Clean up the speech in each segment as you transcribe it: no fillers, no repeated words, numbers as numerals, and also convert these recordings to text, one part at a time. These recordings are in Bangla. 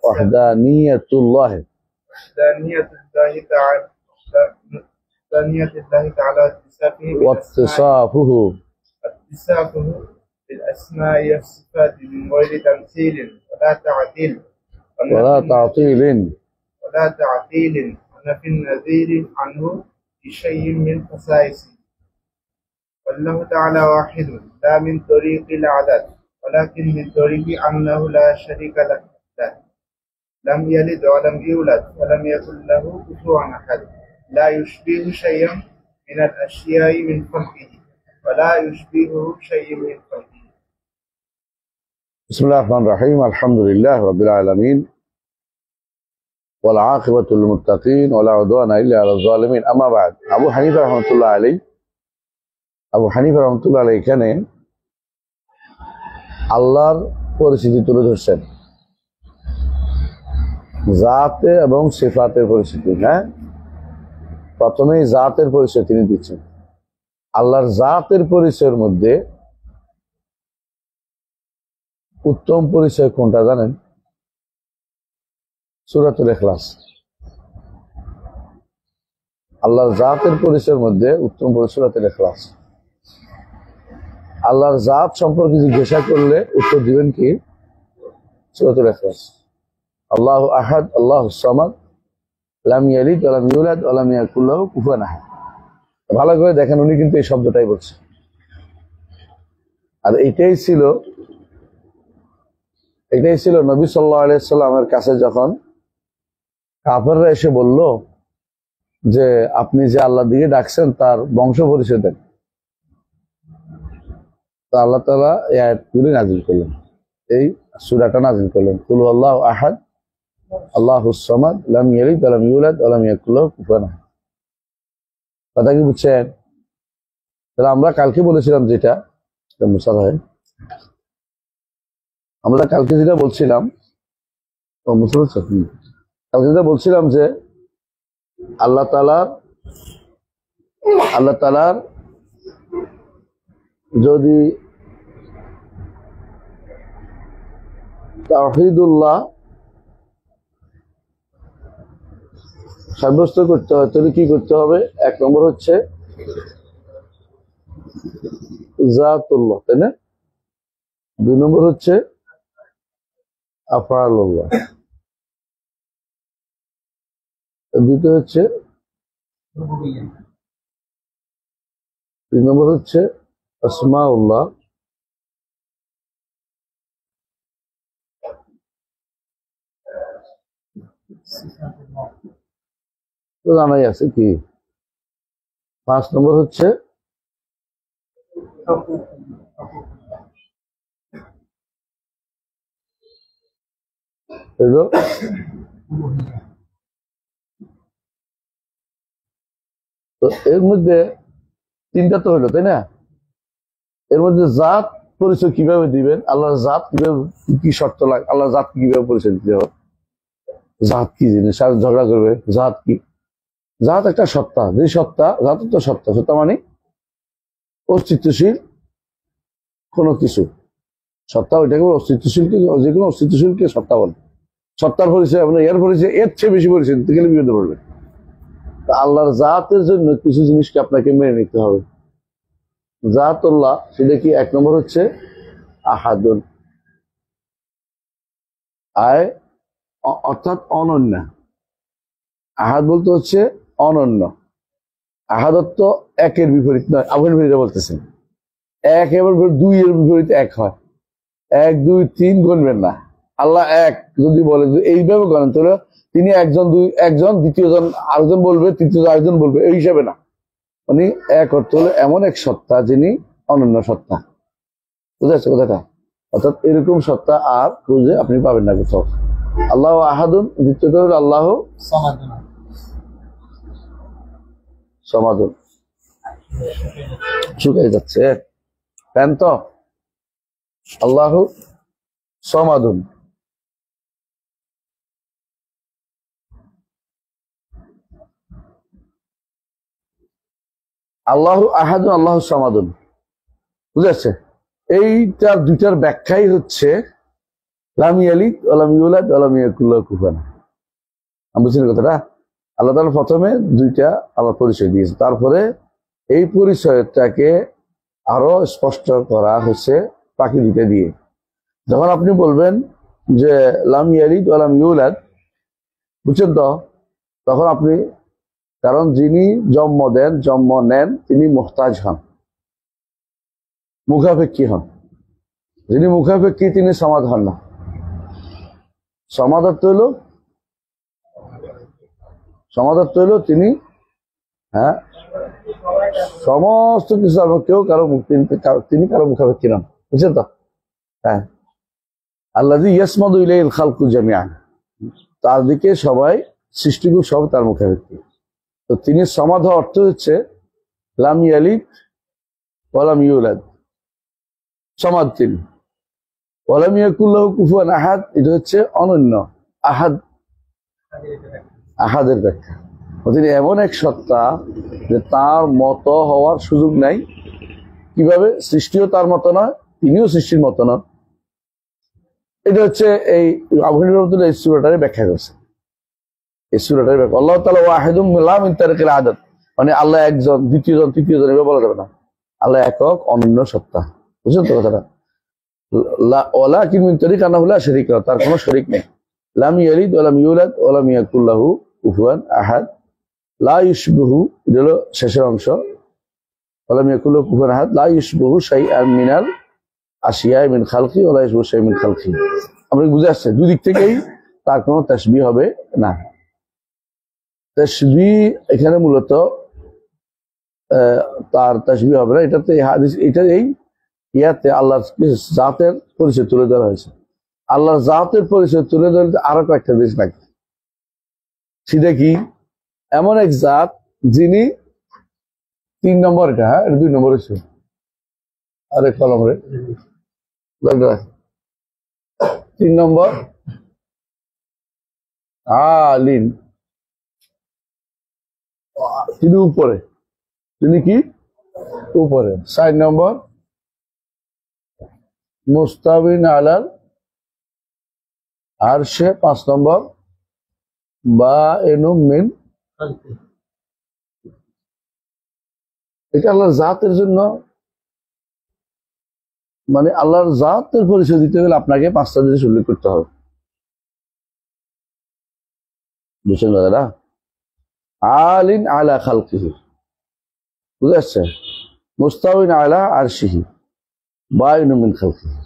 وحدانية الله واتصافه بالأسماء والصفات من غير تمثيل ولا تعطيل ونفي النذير عنه بشيء من خصائصه. والله تعالى واحد لا من طريق العدد ولكن من طريق أنه لا شريك له لم يلد ولم يولد ولم يكن له كفوا أحد لا يشبه شيئا من الأشياء من خلقه ولا يشبهه شيء من خلقه. بسم الله الرحمن الرحيم. الحمد لله رب العالمين والعاقبة للمتقين ولا عدوان إلا على الظالمين. أما بعد, আবু হানিফা রাহমাতুল্লাহ আলাইহি এখানে আল্লাহর পরিচিতি তুলে ধরছেন, জাতে এবং সিফাতের পরিচিতি। হ্যাঁ, প্রথমেই জাতের পরিচয় তিনি দিচ্ছেন। আল্লাহর জাতের পরিচয়ের মধ্যে উত্তম পরিচয় কোনটা জানেন? সূরাতুল ইখলাস। আল্লাহর জাতের পরিচয়ের মধ্যে উত্তম পরিচয় সূরাতুল ইখলাস। আল্লাহর জাত সম্পর্কে জিজ্ঞাসা করলে উত্তর দিবেন কি? সূরাতুল ইখলাস। আল্লাহু আহাদ, আল্লাহু সামাদ, লাম ইয়ালিদ ওয়া লাম ইউলাদ ওয়া লাম ইয়াকুল লাহু কুফুয়ান আহাদ। ভালো করে দেখেন, উনি কিন্তু এই শব্দটাই বলছেন। আর এটাই ছিল নবী সাল্লাল্লাহু আলাইহি সাল্লামের কাছে যখন কাফেররা এসে বলল যে আপনি যে আল্লাহর দিকে ডাকছেন তার বংশ পরিচয় দেন। তো আল্লাহ তাআলা এই আয়াতগুলি নাযিল করলেন, এই সূরাটা নাযিল করলেন, কুল আল্লাহু আহাদ আল্লাহুস সামাদ লাম ইয়ালিদ ওয়া লাম ইউলাদ ওয়া লাম ইয়াকুল লাহু কুফুয়ান আহাদ। কথা কি বুঝছেন? তাহলে আমরা কালকে বলেছিলাম যেটা মুসা ভাই, আমরা কালকে যেটা বলছিলাম যে আল্লাহ তাআলার যদি তাওহীদুল্লাহ সাব্যস্ত করতে হয় তাহলে কি করতে হবে? এক নম্বর হচ্ছে জাতুল্লাহ, তাই না? দুই নম্বর হচ্ছে আফআলুল্লাহ, দ্বিতীয় হচ্ছে, তিন নম্বর হচ্ছে আসমাউল্লাহ, জানাই আছে কি, পাঁচ নম্বর হচ্ছে তো এর মধ্যে তিনটা তো হলো, তাই না? এর মধ্যে জাত পরিচয় কিভাবে দিবেন? আল্লাহর জাত কিভাবে, কি শর্ত লাগে? আল্লাহর জাত কিভাবে পরিচয় দিতে হবে? জাত কি জিনিস? ঝগড়া করবে জাত কি? জাত একটা সত্তা, যে সত্তা, জাত তো সত্তা মানে অস্তিত্বশীল কোনো কিছু সত্তা, ওইটাকে অস্তিত্বশীলকে, যে কোনো অস্তিত্বশীলকে সত্তা বলে। সত্তার পরিচয় আপনার এর পরিচয় এর চেয়ে বেশি পরিচয় দিতে গেলে বিপদে পড়বে। আল্লাহর জাতের জন্য কিছু জিনিসকে আপনাকে মেনে নিতে হবে। জাতুল্লাহ সেটা কি? এক নম্বর হচ্ছে আহাদুন, অর্থাৎ অনন্য। আহাদ বলতে হচ্ছে অনন্য। আহাদত্ব একের বিপরীত নয়, আবহাওয়ার বিপরীতে বলতেছেন। এক এবার দুই এর বিপরীতে এক হয়। এক দুই তিন গণবেন না। আল্লাহ এক যদি বলে এইভাবে গণেন তাহলে তিনি একজন দ্বিতীয় জন আরেকজন বলবে, তৃতীয় আরেকজন বলবে, এই হিসাবে না। মানে এক অর্থ হলো এমন এক সত্তা যিনি অনন্য সত্তা। বুঝা যাচ্ছে কথাটা? অর্থাৎ এরকম সত্তা আর খুঁজে আপনি পাবেন না কোথাও। আল্লাহ আহাদুন, দ্বিতীয়টা হলো আল্লাহ সমাদুন। শুকাই যাচ্ছে ফ্যান তো। আল্লাহ সমাদুন, আল্লাহ আহাদুন, আল্লাহ সমাদুন। বুঝা যাচ্ছে? এইটার দুইটার ব্যাখ্যাই হচ্ছে লাম ইয়ালিদ ওয়া লাম ইউলাদ ওয়া লাম ইয়াকুল লাহু কুফুয়ান আহাদ। আমি বুঝছেন কথাটা? আল্লাহ তাআলা প্রথমে দুইটা আল্লাহ পরিচয় দিয়েছে, তারপরে এই পরিচয়টাকে আরো স্পষ্ট করা হচ্ছে বাকি দুইটা দিয়ে। যখন আপনি বলবেন যে লাম ইয়ালিদ ওয়া লাম ইউলাদ, বুঝছেন তো, তখন আপনি, কারণ যিনি জন্ম দেন, জন্ম নেন, তিনি মুহতাজ হন, মুখাপেক্ষী হন। যিনি মুখাপেক্ষী তিনি সমাদ হন না। সমাদার্থ হইল তিনি, হ্যাঁ, সমস্ত কিছু, কেউ কারো তিনি কারো মুখাপেক্ষী নন। বুঝছেন তো? হ্যাঁ, আল্লাযী ইয়াসমাদু ইলাইহিল খালকু জামিআন, তার দিকে সবাই, সৃষ্টিকুল সব তার মুখাপেক্ষী। তো তিনি সমাধ অর্থ হচ্ছে লাম ইয়ালিদ ওয়া লাম ইউলাদ, সমাদ তিনি। ওয়া লাম ইয়াকুল লাহু কুফুয়ান আহাদ, এটা হচ্ছে অনন্য। আহাদ, আহাদের ব্যাখ্যা, তিনি এমন এক সত্তা যে তার মতো হওয়ার সুযোগ নাই। কিভাবে? সৃষ্টিও তার মতো নয়, তিনিও সৃষ্টির মতো নন। এটা হচ্ছে এই আবহাওয়া এই সূরাটারে ব্যাখ্যা করছে। এই সূরাটারে ব্যাখ্যা, আল্লাহ তাআলা ওয়াহিদুম লা মিন তারিকিল আদাদ, মানে আল্লাহ একজন, দ্বিতীয়জন, তৃতীয়জন এভাবে বলা যাবে না। আল্লাহ একক, অনন্য সত্তা। বুঝছেন তো কথাটা? ওয়ালাকিন মিন তারিক আন্নাহু লা শারীকা, তার কোনো শরীক নেই। লাম ইয়ালিদ ওয়া লাম ইউলাদ ওয়া লাম ইয়াকুল লাহু কুফুয়ান আহাদ। লা ইউশবিহু, এটা হলো শেষের অংশ। ওয়া লাম ইয়াকুল লাহু কুফুয়ান আহাদ, লা ইউশবিহু শাইআন মিনাল আশিয়া মিন খালকি ওয়া লা ইউশবিহু শাইআন মিন খালকি। আমরা বুঝে আসছে, দুই দিক থেকেই তার কোনো তাসবিহ হবে না। তাসবিহ এখানে মূলত তার তাসবিহ হবে না। এটাতে হাদিস, এটা এই ইয়াতে আল্লাহর জাতের পরিচয় তুলে ধরা হয়েছে। আল্লাহর জাতের পরিচয় তুলে ধরতে আরো কয়েকটা জিনিস লাগে। সেটা কি? এমন এক জাত যিনি, 3 নম্বর, এটা, হ্যাঁ, এটা 2 নম্বর হচ্ছে, আরে কলম রে, 3 নম্বর আলিন, তিনি উপরে, তিনি কি উপরে। 4 নম্বর মুস্তাবিন আলাল আরশে। 5 নম্বর বা এনুম মিন, এটা আল্লাহর জাতের জন্য, মানে আল্লাহর জাতের পরিচয় দিতে গেলে আপনাকে 5টা জিনিস উল্লেখ করতে হবে। বুঝছেন দাদা? আলিন আলা খালকিহি, বুঝে আসছে? মুস্তাবিন আলা আরশিহি বা এনুম মিন খালকিহি।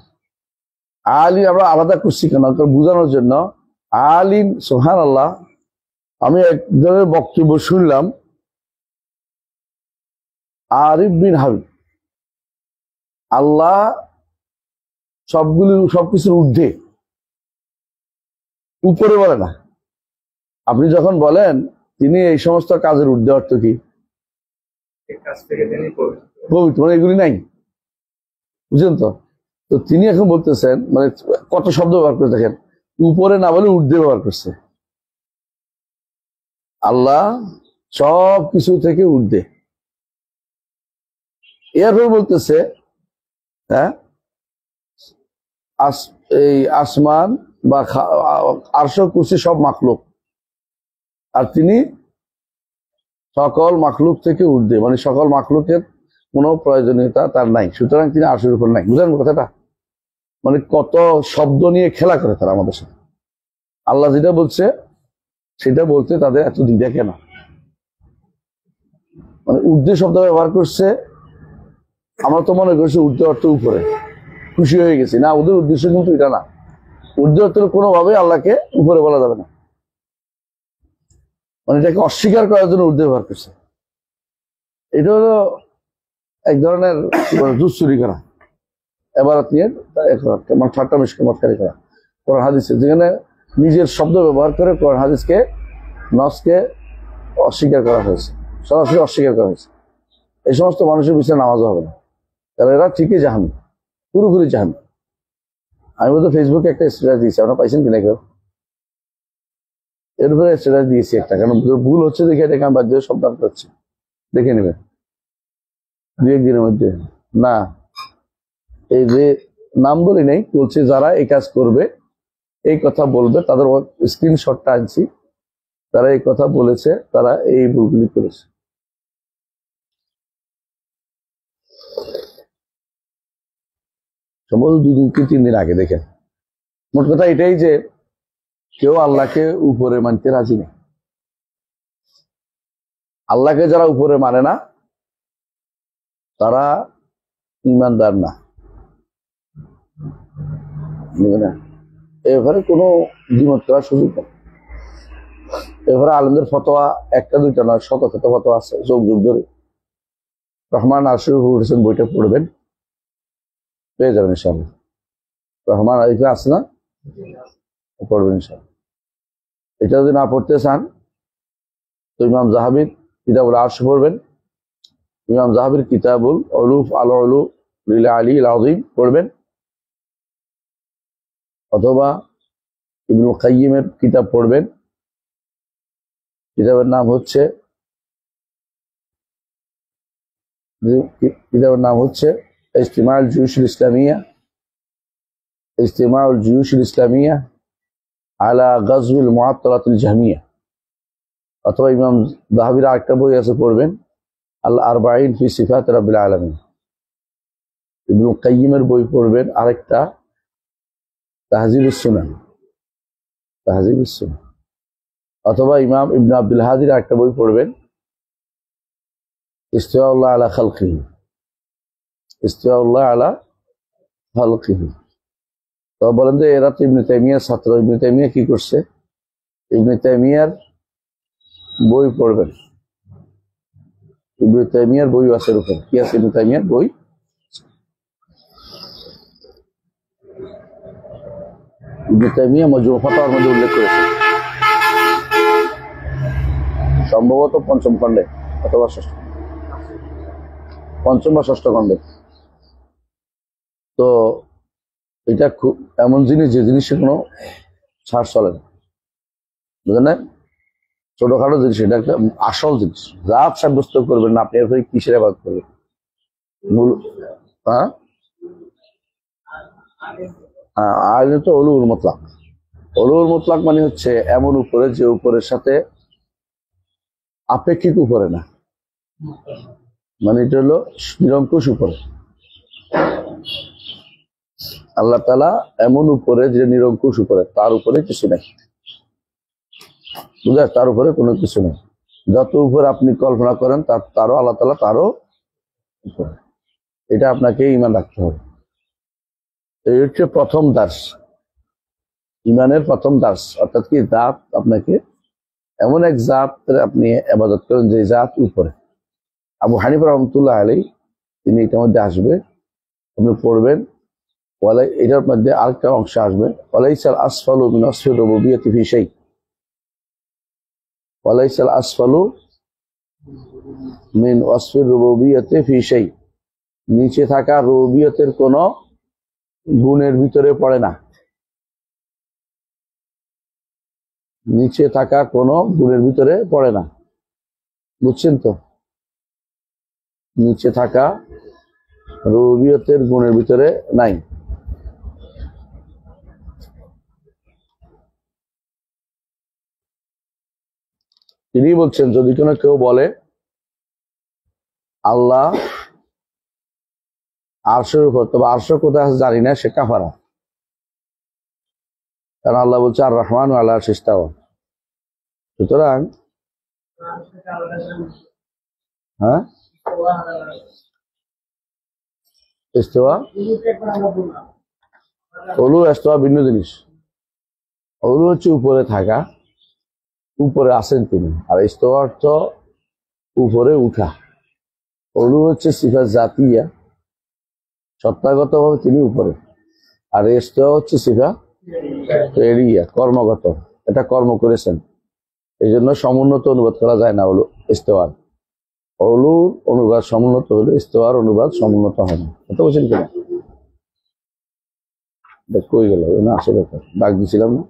আলিন আমরা আলাদা করছি কেন? বোঝানোর জন্য। আলিন, সুবহানাল্লাহ, আমি একজনের বক্তব্য শুনলাম, আরিফ বিন হাবিব, আল্লাহ সবকিছুর ঊর্ধ্বে, উপরে বলে না। আপনি যখন বলেন তিনি এই সমস্ত কাজের ঊর্ধ্বে, অর্থ কি? পবিত্র, মানে এগুলি নাই। বুঝলেন তো? তো তিনি এখন বলতেছেন, মানে কত শব্দ ব্যবহার করে দেখেন, উপরে না বলে ঊর্ধ্বে ব্যবহার করছে। আল্লাহ সব কিছু থেকে ঊর্ধ্বে। এরপর বলতেছে, হ্যাঁ, এই আসমান বা আরশ, কুরসি সব মাখলুক, আর তিনি সকল মাখলুক থেকে ঊর্ধ্বে, মানে সকল মাখলুকের কোনো প্রয়োজনীয়তা তার নাই, সুতরাং তিনি আরশের উপর নাই। বুঝলেন কথাটা? মানে কত শব্দ নিয়ে খেলা করে তারা আমাদের সাথে। আল্লাহ যেটা বলছে সেটা বলতে তাদের এত দ্বিধা কেন? মানে ঊর্ধ্বে শব্দ ব্যবহার করছে, আমরা তো মনে করছি ঊর্ধ্বে অর্থ উপরে, খুশি হয়ে গেছি। না, ওদের উদ্দেশ্য কিন্তু এটা না। ঊর্ধ্বে অর্থ কোনোভাবে আল্লাহকে উপরে বলা যাবে না, মানে এটাকে অস্বীকার করার জন্য ঊর্ধ্বে ব্যবহার করছে। এটা হলো এক ধরনের জুস চুরি করা, এবার নিয়ে ঠাট্টা মিশকারি করা কোরআন হাদিসে, যেখানে নিজের শব্দ ব্যবহার করে কোরআন হাদিসকে, নসকে অস্বীকার করা হয়েছে, সরাসরি অস্বীকার করা হয়েছে। এই সমস্ত মানুষের পিছনে নামাজও হবে না, কারণ এরা ঠিকই জাহান্নামী, পুরোপুরি জাহান্নামী। আমি বলতে ফেসবুকে একটা স্ট্যাটাস দিয়েছি, আপনারা পাইছেন কিনা কেউ? এর উপরে স্ট্যাটাস দিয়েছি একটা, কারণ ভুল হচ্ছে দেখে এটাকে আমি বাধ্য শব্দ করছি, দেখে নেবেন 2-1 দিনের মধ্যে। না, এই যে নাম বলি নাই, বলছে যারা এই কাজ করবে এই কথা বলবে, তাদের স্ক্রিনশটটা আনছি, তারা এই কথা বলেছে, তারা এই ভুলগুলি করেছে। সম্ভবত 2 দিন কি 3 দিন আগে দেখেন। মোট কথা এটাই যে কেউ আল্লাহকে উপরে মানতে রাজি নেই। আল্লাহকে যারা উপরে মানে না তারা ইমানদার না। এবারে কোনো দ্বিমত করার সুযোগ নেই। এবারে আলেমদের ফতোয়া একটা দুইটা নয়, শত শত ফতোয়া আছে যুগ যুগ ধরে। রহমান আরশের উপর উঠেছেন বইটা পড়বেন, পেয়ে যাবেন ইনশাআল্লাহ। রহমান এখানে আছে না, পড়বেন ইনশাআল্লাহ। এটা যদি না পড়তে চান তো ইমাম জাহাবির কিতাবুল আরশ পড়বেন, ইমাম জাহাবির কিতাবুল উলুফ আল উলু লিল আলী আল আযীম পড়বেন, অথবা ইবনুল কাইয়িমের কিতাব পড়বেন। কিতাবের নাম হচ্ছে ইজতিমাউল জুয়ুশিল ইসলামিয়া, ইজতিমাউল জুয়ুশিল ইসলামিয়া আলা গাজওয়িল মুআত্তালাতিল জাহমিয়া। অথবা ইমাম যাহাবির আরেকটা বই আছে পড়বেন, আল আরবাঈন ফি সিফাত রাব্বিল আলামিন। ইবনুল কাইয়িমের বই পড়বেন আরেকটা, তাহযীবুস সুনান, তাহযীবুস সুনান। অথবা ইমাম ইবনে আব্দুল হাদির আরেকটা বই পড়বেন, ইস্তিওয়াউল্লাহ আলা খালকিহি, ইস্তিওয়াউল্লাহ আলা খালকিহি। তো বলেন যে এরা তো ইবনে তাইমিয়ার ছাত্র, ইবনে তাইমিয়া কি করছে? ইবনে তাইমিয়ার বই পড়বেন, ইবনে তাইমিয়ার বই আছে উপর। কি আছে ইবনে তাইমিয়ার বই? ইবনে তাইমিয়া মজমু ফাতাওয়ার মধ্যে উল্লেখ করেছে, সম্ভবত 5ম খণ্ডে অথবা 6ম, 5ম বা 6ষ্ঠ খণ্ডে। তো এটা খুব এমন জিনিস যে জিনিসে কোনো ছাড় চলে না, বুঝলেন না? ছোটখাটো জিনিস, এটা একটা আসল জিনিস। জাত সাব্যস্ত করবেন না, আপনি এরপরে কিসের আবাদ করবেন? হ্যাঁ, আইনে তো উলুল মুতলাক। উলুল মুতলাক মানে হচ্ছে এমন উপরে যে উপরের সাথে আপেক্ষিক উপরে না, মানে এটা হলো নিরঙ্কুশ উপরে। আল্লাহ তাআলা এমন উপরে যে নিরঙ্কুশ উপরে, তার উপরে কিছু নেই, বুঝা? তার উপরে কোনো কিছু নেই। যত উপরে আপনি কল্পনা করেন তারও আল্লাহ তাআলা তারও উপরে। এটা আপনাকে ঈমান রাখতে হবে। এই হচ্ছে প্রথম দার্স, ঈমানের প্রথম দার্স। অর্থাৎ কি, জাত আপনাকে এমন এক জাত আপনি ইবাদত করেন যে জাত উপরে। আবু হানিফা রাহমাতুল্লাহ আলাইহি তিনি এটার মধ্যে আসবে, আপনি পড়বেন। এটার মধ্যে আরেকটা অংশ আসবে, ওয়ালাইসাল আসফালু মিন ওয়াসফির রুবুবিয়্যাতি ফি শাই, ওয়ালাইসাল আসফালু মিন ওয়াসফির রুবুবিয়্যাতি ফি শাই। নিচে থাকা রুবুবিয়তের কোন গুণের ভিতরে পড়ে না, নিচে থাকা কোন গুণের ভিতরে পড়ে না, বুঝছেন তো? নিচে থাকা রুবুবিয়তের গুণের ভিতরে নাই। তিনি বলছেন যদি কোনো কেউ বলে আল্লাহ আরশের উপর, তবে আরশ কোথায় আছে জানি না, সে কাফারা। কারণ আল্লাহ বলছে আর রহমান আল্লাহ আরশে ইস্তাওয়া। সুতরাং হ্যাঁ, ইস্তাওয়া ওলু ইস্তাওয়া ভিন্ন জিনিস। ওলু হচ্ছে উপরে থাকা, উপরে আছেন তিনি, আর ইস্তাওয়া অর্থ উপরে উঠা। ওলু হচ্ছে সিফাত জাতিয়া, সত্তাগত ভাবে তিনি উপরে, আর ইস্তাওয়া হচ্ছে সিফা ফেরিয়া, কর্মগত। এটা কর্ম করেছেন, এই জন্য সমুন্নত অনুবাদ করা যায় না ওলু ইস্তাওয়ার। ওলুর অনুবাদ সমুন্নত হলে ইস্তাওয়ার অনুবাদ সমুন্নত হয় না। বুঝতে বলছেন কিনা? কই গেল না, আসলে ডাক দিছিলাম না।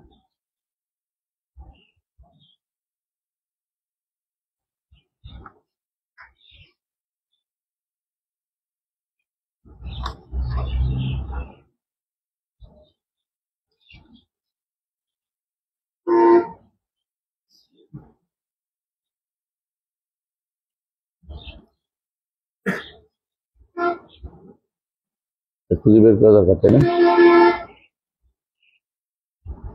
খুঁজে বের করা দরকার, তাই না?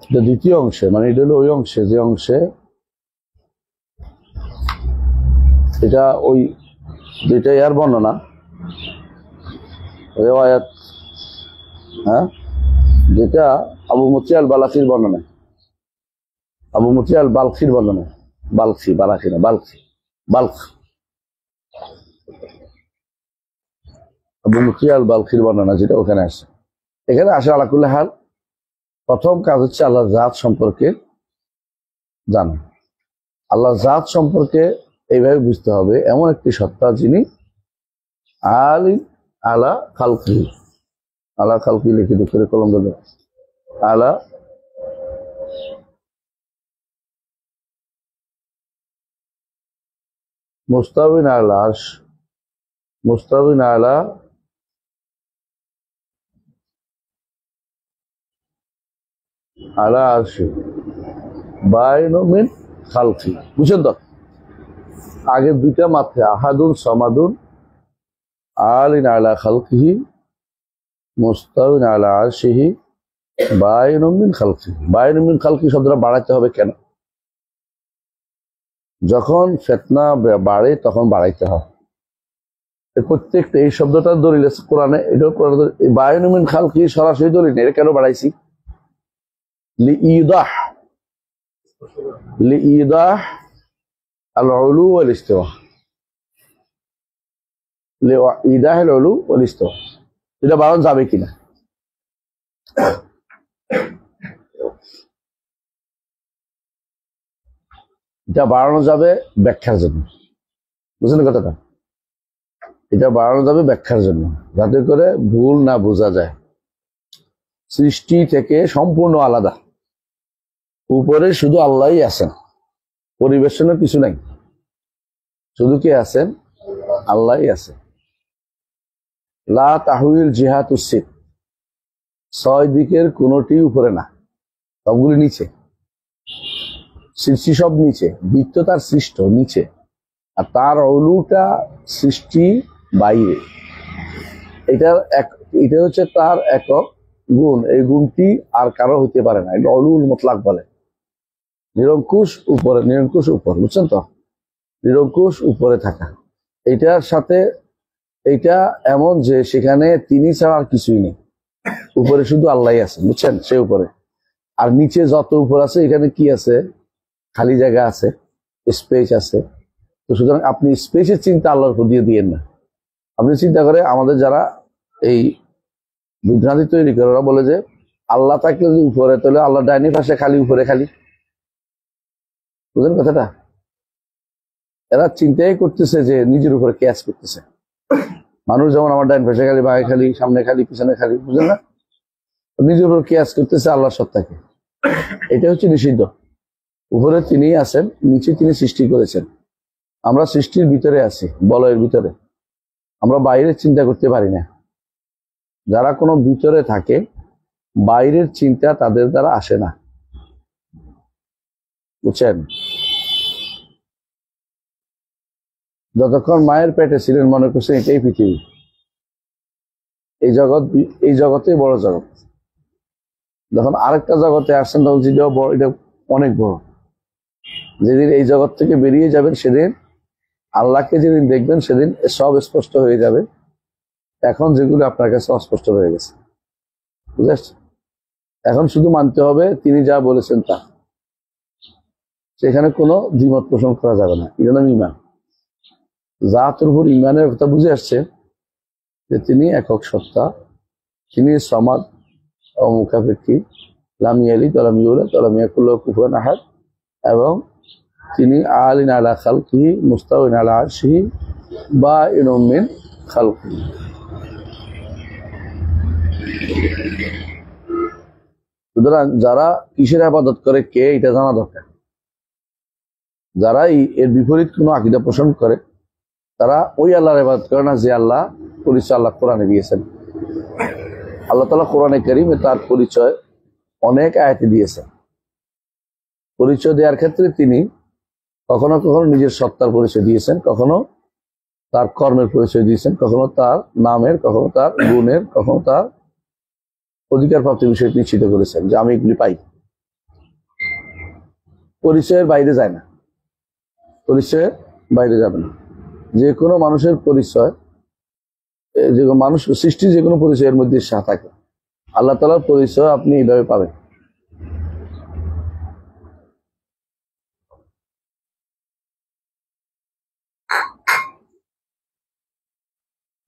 এটা দ্বিতীয় অংশে, মানে এটা হলো ওই অংশে যে অংশে এটা ওই দুইটা ইয়ার বর্ণনা রেওয়ায়াত, হ্যাঁ, যেটা আবু মুতি আল বালাখির বর্ণনা, আবু মুতি আল বালখির বর্ণনা, বালখি বালাখি না বালখি, বালখ, আবু মুতি আল বালখির বর্ণনা যেটা ওখানে আসে। এখানে আসে আলাকুল্লাহ হাল প্রথম কাজ হচ্ছে আল্লাহর জাত সম্পর্কে জানা। আল্লাহর জাত সম্পর্কে এইভাবে বুঝতে হবে, এমন একটি সত্তা যিনি আলিম আলা খালকি, আলা খালকি লিখে দুঃখের কলম ধরে আলা মুস্তাবিন আলা আরশ, মুস্তাবিন আলা আলা আরশি বাইনু মিন খালকি। বুঝছেন তো? আগের দুইটা মাত্রা আহাদুন সমাদুন আলিন আলা খালকিহি মুস্তাবিন আলা আরশিহি বাইনু মিন খালকি। বাইনু মিন খালকি শব্দটা বাড়াইতে হবে কেন? যখন ফিতনা বাড়ে তখন বাড়াইতে হয়। প্রত্যেকটা এই শব্দটা দলিল আছে কোরআনে, এটাও কোরআনে বাইনু মিন খালকি সরাসরি দলিল নেই। এটা কেন বাড়াইছি? লিইদাহ, লিইদাহ আল উলু ওয়াল ইস্তিওয়া, লিইদাহ আল উলু ওয়াল ইস্তিওয়া। এটা বাড়ানো যাবে কিনা? এটা বাড়ানো যাবে ব্যাখ্যার জন্য। বুঝলেন কথাটা? এটা বাড়ানো যাবে ব্যাখ্যার জন্য, যাতে করে ভুল না বোঝা যায়। সৃষ্টি থেকে সম্পূর্ণ আলাদা, উপরে শুধু আল্লাহই আছেন, পরিবেশনের কিছু নাই, শুধু কে আছেন? আল্লাহই আছেন। লা তাহউইল জিহাতুস সিত, ছয় দিকের কোনটি উপরে না, সবগুলি নিচে। সৃষ্টি সব নিচে, বৃত্ত তার সৃষ্ট নিচে, আর তার অলুটা সৃষ্টি বাইরে। এটা হচ্ছে তার একক গুণ। এই গুণটি আর কারো হইতে পারে না। এটা অলুল মুতলাক বলে। নিরঙ্কুশ উপরে, নিরঙ্কুশ উপর, বুঝছেন তো? নিরঙ্কুশ উপরে থাকা, এটার সাথে এটা এমন যে সেখানে তিনি ছাড়া আর কিছুই নেই, উপরে শুধু আল্লাহ আছে, বুঝছেন? সে উপরে। আর নিচে যত উপর আছে এখানে কি আছে? খালি জায়গা আছে, স্পেস আছে। তো সুতরাং আপনি স্পেসের চিন্তা আল্লাহর উপর দিয়ে দিয়েন না। আপনি চিন্তা করে আমাদের যারা এই বিভ্রান্তি তৈরি করে, ওরা বলে যে আল্লাহ থাকলে যদি উপরে, তাহলে আল্লাহ ডাইনি পাশে খালি, উপরে খালি। বুঝলেন কথাটা? এরা চিন্তাই করতেছে যে নিজের উপরে ক্যাচ করতেছে। মানুষ যেমন আমার ডাইন পাশে খালি, বাঁয়ে খালি, সামনে খালি, পিছনে খালি, বুঝলেন না? নিজের উপর ক্যাচ করতেছে আল্লাহর সত্তাকে। এটা হচ্ছে নিষিদ্ধ। উপরে তিনি আছেন, নিচে তিনি সৃষ্টি করেছেন। আমরা সৃষ্টির ভিতরে আছি, বলয়ের ভিতরে। আমরা বাইরের চিন্তা করতে পারি না। যারা কোনো ভিতরে থাকে, বাইরের চিন্তা তাদের দ্বারা আসে না, বুঝছেন? যতক্ষণ মায়ের পেটে ছিলেন মনে করছেন এটাই পৃথিবী, এই জগৎ, এই জগতেই বড় জগৎ। যখন আরেকটা জগতে আসছেন তখন যেটাও বড়, এটা অনেক বড়। যেদিন এই জগৎ থেকে বেরিয়ে যাবেন, সেদিন আল্লাহকে যেদিন দেখবেন, সেদিন সব স্পষ্ট হয়ে যাবে। এখন যেগুলো আপনার কাছে অস্পষ্ট হয়ে গেছে, বুঝতে পারছেন? এখন শুধু মানতে হবে তিনি যা বলেছেন তা, সেখানে কোনো দ্বিমত পোষণ করা যাবে না। এটা নাম ইমান। জাতের উপর ইমানের কথা বুঝে আসছে যে তিনি একক সত্তা, তিনি সমাদ ও মুখাপেক্ষী, লাম ইয়ালিদ ওয়া লাম ইউলাদ ওয়া লাম ইয়াকুল লাহু কুফুয়ান আহাদ, এবং তিনি আলিন আলা খালকিহি মুস্তাওয়িন আলা আরশিহি বাইনুম মিন খালকিহি। সুতরাং যারা কিসের ইবাদত করে, কে, এটা জানা দরকার। যারাই এর বিপরীত কোনো আকীদা পোষণ করে, তারা ওই আল্লাহর ইবাদত করে না যে আল্লাহ পরিচয় আল্লাহ কোরআনে দিয়েছেন। আল্লাহ তাআলা কোরআনে কারীমে তার পরিচয় অনেক আয়াতে দিয়েছেন। পরিচয় দেওয়ার ক্ষেত্রে তিনি কখনো কখনো নিজের সত্তার পরিচয় দিয়েছেন, কখনো তার কর্মের পরিচয় দিয়েছেন, কখনো তার নামের, কখনো তার গুণের, কখনো তার অধিকার প্রাপ্তির বিষয়টি নিশ্চিত করেছেন যে আমি এগুলি পাই। পরিচয়ের বাইরে যায় না, পরিচয়ের বাইরে যাবে না। যে কোনো মানুষের পরিচয়, যে কোনো মানুষ সৃষ্টি যে কোনো পরিচয়ের মধ্যে থাকে। আল্লাহ তাআলার পরিচয় আপনি এইভাবে পাবেন।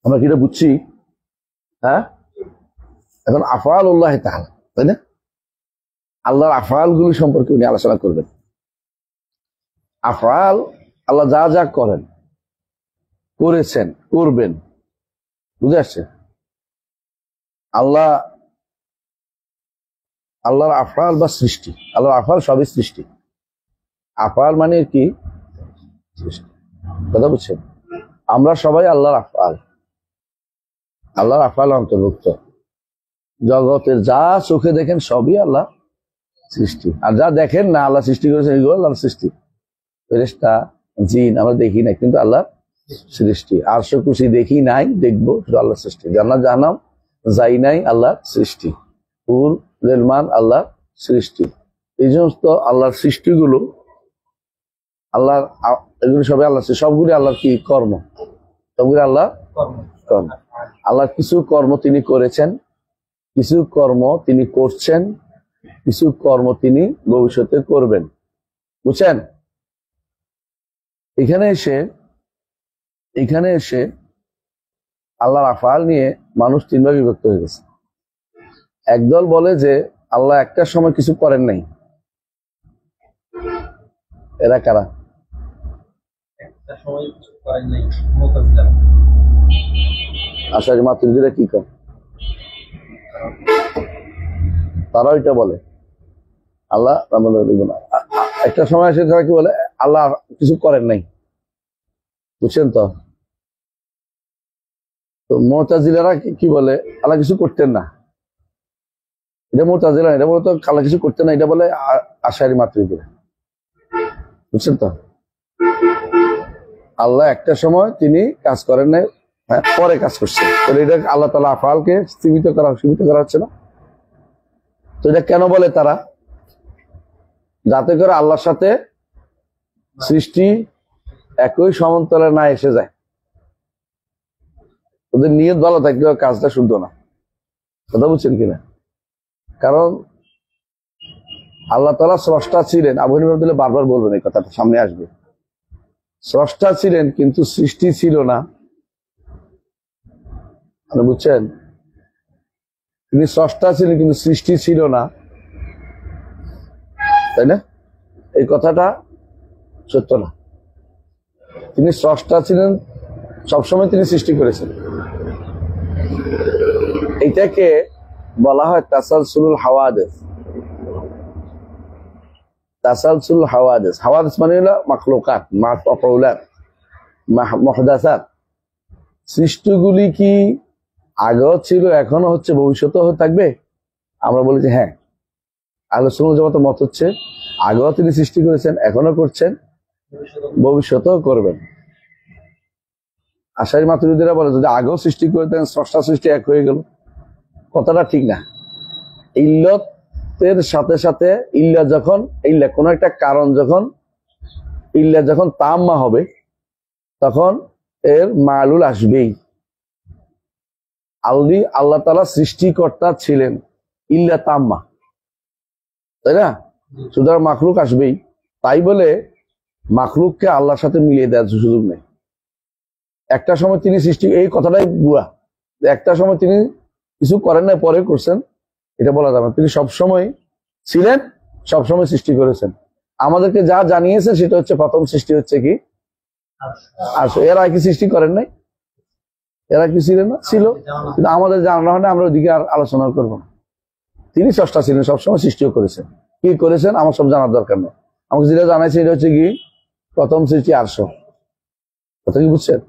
আমরা কি এটা বুঝছি? হ্যাঁ, এখন আফআল আল্লাহ তাআলা, তাই না? আল্লাহর আফআল গুলি সম্পর্কে উনি আলোচনা করবেন। আফআল, আল্লাহ যা যা করেন, করেছেন, করবেন, বুঝে আসছে? আল্লাহর আফআল বা সৃষ্টি, আল্লাহর আফআল সবই সৃষ্টি। আফআল মানে কি? সৃষ্টি। কথা বুঝছেন? আমরা সবাই আল্লাহর আফআল, আল্লাহর আফআল অন্তর্ভুক্ত। জগতের যা চোখে দেখেন সবই আল্লাহ সৃষ্টি, আর যা দেখেন না আল্লাহ সৃষ্টি করেছেন এগুলো আল্লাহর সৃষ্টি। ফেরেশতা, জিন আমরা দেখি না, কিন্তু আল্লাহ সৃষ্টি। আরশ কুরসি দেখি নাই, দেখবো, শুধু আল্লাহ সৃষ্টি। জান্নাত জাহান্নাম যাই নাই, আল্লাহ সৃষ্টি। ফুল রেলমান আল্লাহ সৃষ্টি। এই সমস্ত আল্লাহর সৃষ্টিগুলো, আল্লাহর এগুলি সবাই আল্লাহ, সবগুলি আল্লাহর কি কর্ম, সবগুলি আল্লাহ কর্ম। আল্লাহ কিছু কর্ম তিনি করেছেন, কিছু কর্ম তিনি করছেন, কিছু কর্ম তিনি ভবিষ্যতে করবেন। বুঝছেন? এখানে এসে আল্লাহর আফআল নিয়ে মানুষ তিন ভাগে বিভক্ত হয়ে গেছে। একদল বলে যে আল্লাহ একটা সময় কিছু করেন নাই। এরা কারা? আশারি মাতুরিদিরা কি কর, তারা ওইটা বলে আল্লাহ একটা সময় এসে তারা কি বলে আল্লাহ কিছু করেন নাই। বুঝছেন তো? তো মুতাজিলারা কি বলে আল্লাহ কিছু করতেন না। এটা মুতাজিলা, এটা বলতো আল্লাহ কিছু করতেন না, এটা বলে আশারি মাতুরিদিরা। বুঝছেন তো? আল্লাহ একটা সময় তিনি কাজ করেন নাই, পরে কাজ করছেন। এটা আল্লাহ তাআলা আফআলকে সীমিত করা হচ্ছে না। তো এটা কেন বলে তারা? যাতে করে আল্লাহর সাথে সৃষ্টি একই সমান্তরালে না এসে যায়। ওদের নিয়ত ভালো থাকলেও কাজটা শুদ্ধ না। কথা বুঝছেন কিনা? কারণ আল্লাহ তাআলা স্রষ্টা ছিলেন, আবু হানিফা রাহমাতুল্লাহ বারবার বলবেন, এই কথাটা সামনে আসবে। স্রষ্টা ছিলেন কিন্তু সৃষ্টি ছিল না। বুঝছেন? তিনি স্রষ্টা ছিলেন কিন্তু সৃষ্টি ছিল না, তাই না? এই কথাটা সত্য না। তিনি স্রষ্টা ছিলেন, সবসময় তিনি সৃষ্টি করেছেন। এইটাকে বলা হয় তাসালসুলুল হাওয়াদিস। তাসালসুলুল হাওয়াদিস, হাওয়াদিস মানে হলো মাখলুকাত, মাফউলাত, মুহদাসাত। সৃষ্টিগুলি কি আগেও ছিল, এখনো হচ্ছে, ভবিষ্যতেও থাকবে? আমরা বলি যে হ্যাঁ। আহলে সুন্নাত ওয়াল জামাতের মত হচ্ছে আগেও তিনি সৃষ্টি করেছেন, এখনো করছেন, ভবিষ্যতেও করবেন। আশারি মাতুরিদিরা বলে যদি আগেও সৃষ্টি করে দেন, স্রষ্টা সৃষ্টি এক হয়ে গেল, কথাটা ঠিক না। ইল্লতের সাথে সাথে ইল্লা কোন একটা কারণ যখন তাম্মা হবে, তখন এর মালুল আসবেই। আল্লাহ তাআলা সৃষ্টিকর্তা ছিলেন, ইল্লা তাম্মা, তাই না? সুতরাং মাখলুক আসবেই। তাই বলে মাখলুককে আল্লাহর সাথে মিলিয়ে দেওয়ার সুযোগ নেই। একটা সময় তিনি সৃষ্টি, এই কথাটাই বুয়া, একটা সময় তিনি কিছু করেন না, পরে করছেন, এটা বলা যাবে না। তিনি সবসময় ছিলেন, সবসময় সৃষ্টি করেছেন। আমাদেরকে যা জানিয়েছেন সেটা হচ্ছে প্রথম সৃষ্টি হচ্ছে কি আরশ। এরা কি সৃষ্টি করেন নাই? এরা কি ছিলেন না? ছিল, কিন্তু আমাদের জানানো হয় না, আমরা ওইদিকে আর আলোচনা করবো না। তিনি স্রষ্টা ছিলেন, সবসময় সৃষ্টিও করেছেন। কি করেছেন আমার সব জানার দরকার নেই। আমাকে যেটা জানাইছে এটা হচ্ছে কি প্রথম সৃষ্টি আরশ। কথা কি বুঝছেন?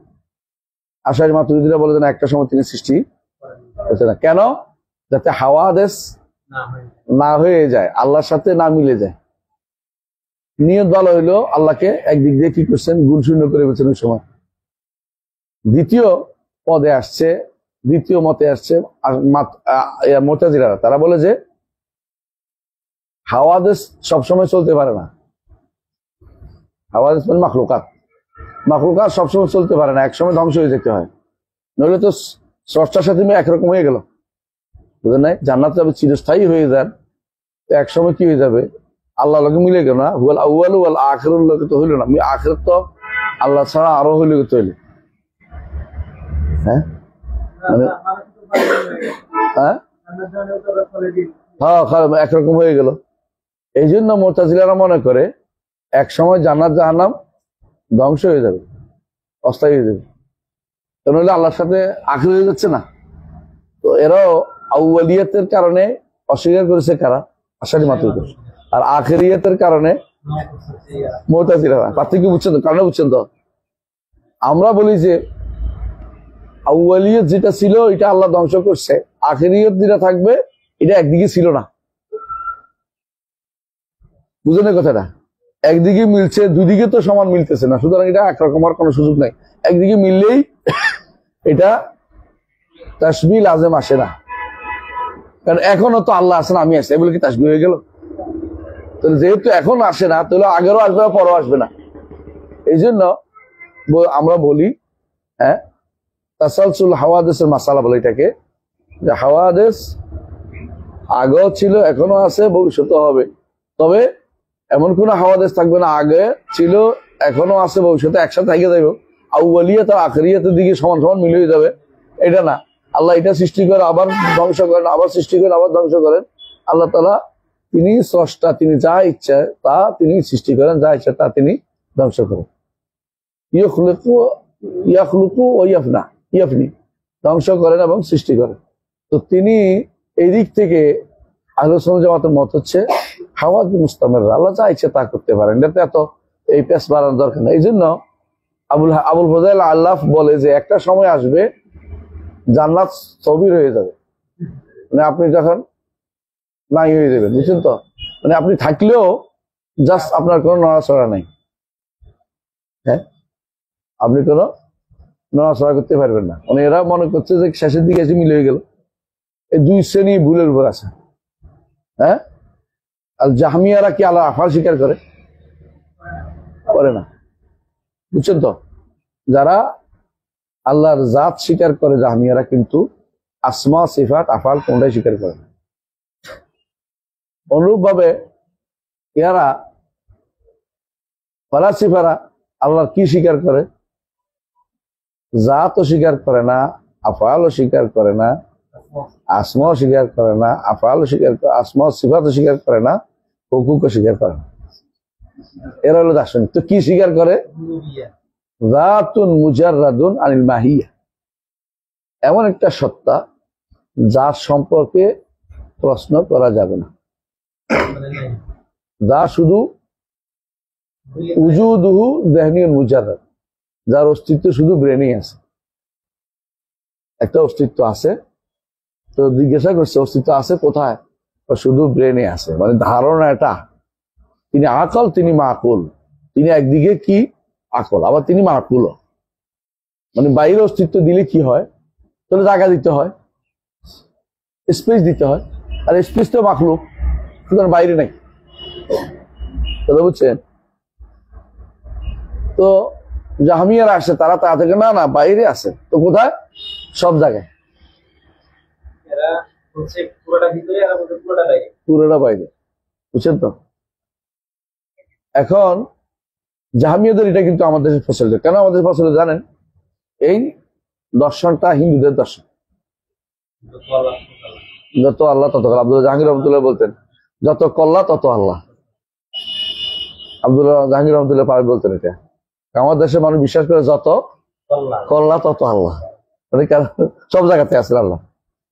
আশারি মাতুরিদিরা বলে না একটা সময় তিনি সৃষ্টি করছেন না। কেন? যাতে হাওয়াদিস না হয়ে যায়, আল্লাহর সাথে না মিলে যায়। নিয়ত ভালো হইলো, আল্লাহকে একদিক দিয়ে কি করছেন, গুণ শূন্য করে ফেলছেন ওই সময়। দ্বিতীয় পদে আসছে, দ্বিতীয় মতে আসছে মুতাজিলারা। তারা বলে যে হাওয়াদেস সবসময় চলতে পারে না। হাওয়াদেস মানে মাখলুকাত, মাখলুকাত সবসময় চলতে পারে না, একসময় ধ্বংস হয়ে যেতে হয়। নইলে তো স্রষ্টার সাথে একরকম হয়ে গেল, বুঝলেন নাই? জান্নাত যাবে চিরস্থায়ী হয়ে যান, তো একসময় কি হয়ে যাবে? আল্লাহ লোকে মিলে গেল না, হুয়াল আউয়ালু ওয়াল আখিরুল লোকে তো হইল না, আখিরাত তো আল্লাহ ছাড়া আরো হইল তৈরি। হ্যাঁ মানে হ্যাঁ হ্যাঁ একরকম হয়ে গেল। এই জন্য মুতাজিলারা মনে করে এক সময় জান্নাত জাহান্নাম ধ্বংস হয়ে যাবে, অস্থায়ী হয়ে যাবে, নইলে আল্লাহর সাথে আখির হয়ে যাচ্ছে না। তো এরাও আউয়ালিয়াতের কারণে অস্বীকার করেছে কারা? আশারি মাতুরিদ। আর আখিরিয়াতের কারণে মুতাজিলারা। পার্থক্য বুঝছেন তো? কারণে বুঝছেন তো? আমরা বলি যে আউয়ালিয়ত যেটা ছিল এটা আল্লাহ ধ্বংস করছে, আখিরিয়ত যেটা থাকবে এটা একদিকে ছিল না। বুঝলেন কথাটা? একদিকে মিলছে, দুদিকে তো সমান মিলতেছে না, সুতরাং এটা একরকম হওয়ার কোনো সুযোগ নাই। একদিকে মিললেই এটা তাসবিহ লাজেম আসে না, কারণ এখনো তো আল্লাহ আসে না, আমি আসি, এগুলো কি তাসবিহ হয়ে গেল? তাহলে যেহেতু এখন আসে না, তাহলে আগেরও আসবে না, পরও আসবে না। এই জন্য আমরা বলি হ্যাঁ তাসালসুল হাওয়াদেসের মাসালা বলে এটাকে, যে হাওয়াদেস আগেও ছিল, এখনো আছে, ভবিষ্যতে হবে। তবে এমন কোন হাওয়াদেস থাকবে না আগে ছিল, এখনো আছে, ভবিষ্যতে একসাথে থেকে যাইব। আউয়ালিয়াত আর আখিরিয়াতের দিকে সমান সমান মিলে হয়ে যাবে, এটা না। আল্লাহ এটা সৃষ্টি করে আবার ধ্বংস করেন, আবার সৃষ্টি করেন, আবার ধ্বংস করেন। আল্লাহ তাআলা তিনি স্রষ্টা, তিনি যা ইচ্ছা তা তিনি সৃষ্টি করেন, যা ইচ্ছা তা তিনি ধ্বংস করেন। ইয়াখলুকু ও ইয়াফনা, ইয়াফনি, ধ্বংস করেন এবং সৃষ্টি করেন। তো তিনি এই দিক থেকে আহলে সুন্নাত জামাতের মত হচ্ছে হাওয়াদ মুস্তামির, আল্লাহ যা ইচ্ছা তা করতে পারেন, এটাতে এত এই পেশ বাড়ানোর দরকার নেই। এই জন্য আবুল ফজাইল আল্লাফ বলে যে একটা সময় আসবে জান্নাত স্থবির হয়ে যাবে, মানে আপনি যখন নাই হয়ে যাবেন, বুঝছেন তো? মানে আপনি থাকলেও জাস্ট আপনার কোনো নড়াচড়া নাই, হ্যাঁ, আপনি কোনো নড়াচড়া করতে পারবেন না। মানে এরা মনে করছে যে শেষের দিকে এসে মিলে হয়ে গেল। এই দুই শ্রেণী ভুলের উপর আছে। হ্যাঁ, আর জাহমিয়ারা কি আল্লাহ আফাল স্বীকার করে না, বুঝছেন তো? যারা আল্লাহর জাত স্বীকার করে জাহমিয়ারা, কিন্তু আসমা সিফাত আফাল কোনটাই স্বীকার করে না। অনুরূপ ভাবে ইয়ারা ফালাসিফারা আল্লাহর কি স্বীকার করে? জাতও স্বীকার করে না, আফআলও স্বীকার করে না, আসমাও স্বীকার করে না, আফআলও স্বীকার করে, আসমা সিফাতও স্বীকার করে না, হুকুকও স্বীকার করে না। এরা হলো দার্শনিক। তো কি স্বীকার করে? যাতুন মুজাররাদুন আনিল মাহিয়া, এমন একটা সত্তা যার সম্পর্কে প্রশ্ন করা যাবে না, যা শুধু উজুদুহু দেহনিয়ুন মুজাররাদ, যার অস্তিত্ব শুধু ব্রেনেই আছে। একটা অস্তিত্ব আছে, তো জিজ্ঞাসা করছে অস্তিত্ব আছে কোথায়? শুধু ব্রেনে আছে, মানে ধারণা এটা। তিনি আকল, তিনি মাকুল, তিনি একদিকে কি আকল, আবার তিনি মাকুল। মানে বাইরে অস্তিত্ব দিলে কি হয়? তাহলে জায়গা দিতে হয়, স্পেস দিতে হয়, আর স্পেস তো মাখলুক, সুতরাং বাইরে নাই। কথা বুঝছেন? তো জাহমিয়ারা আসে, তারা তা থেকে না না বাইরে আছে, তো কোথায়? সব জায়গায়, পুরোটা বাইরে, বুঝছেন তো? এখন জাহমিয়াদের এটা কিন্তু আমাদের দেশে প্রচলিত। কেন আমাদের প্রচলিত জানেন? এই দর্শনটা হিন্দুদের দর্শন। যত আল্লাহ তত আল্লাহ। আব্দুল্লাহ জাহাঙ্গীর রহমতুল্লাহ বলতেন যত কল্লা তত আল্লাহ। আব্দুল্লাহ জাহাঙ্গীর রহমতুল্লাহ পারে বলতেন এটা। আমার দেশের মানুষ বিশ্বাস করে যত কল্লা তত আল্লাহ, মানে সব জায়গাতে আছেন আল্লাহ।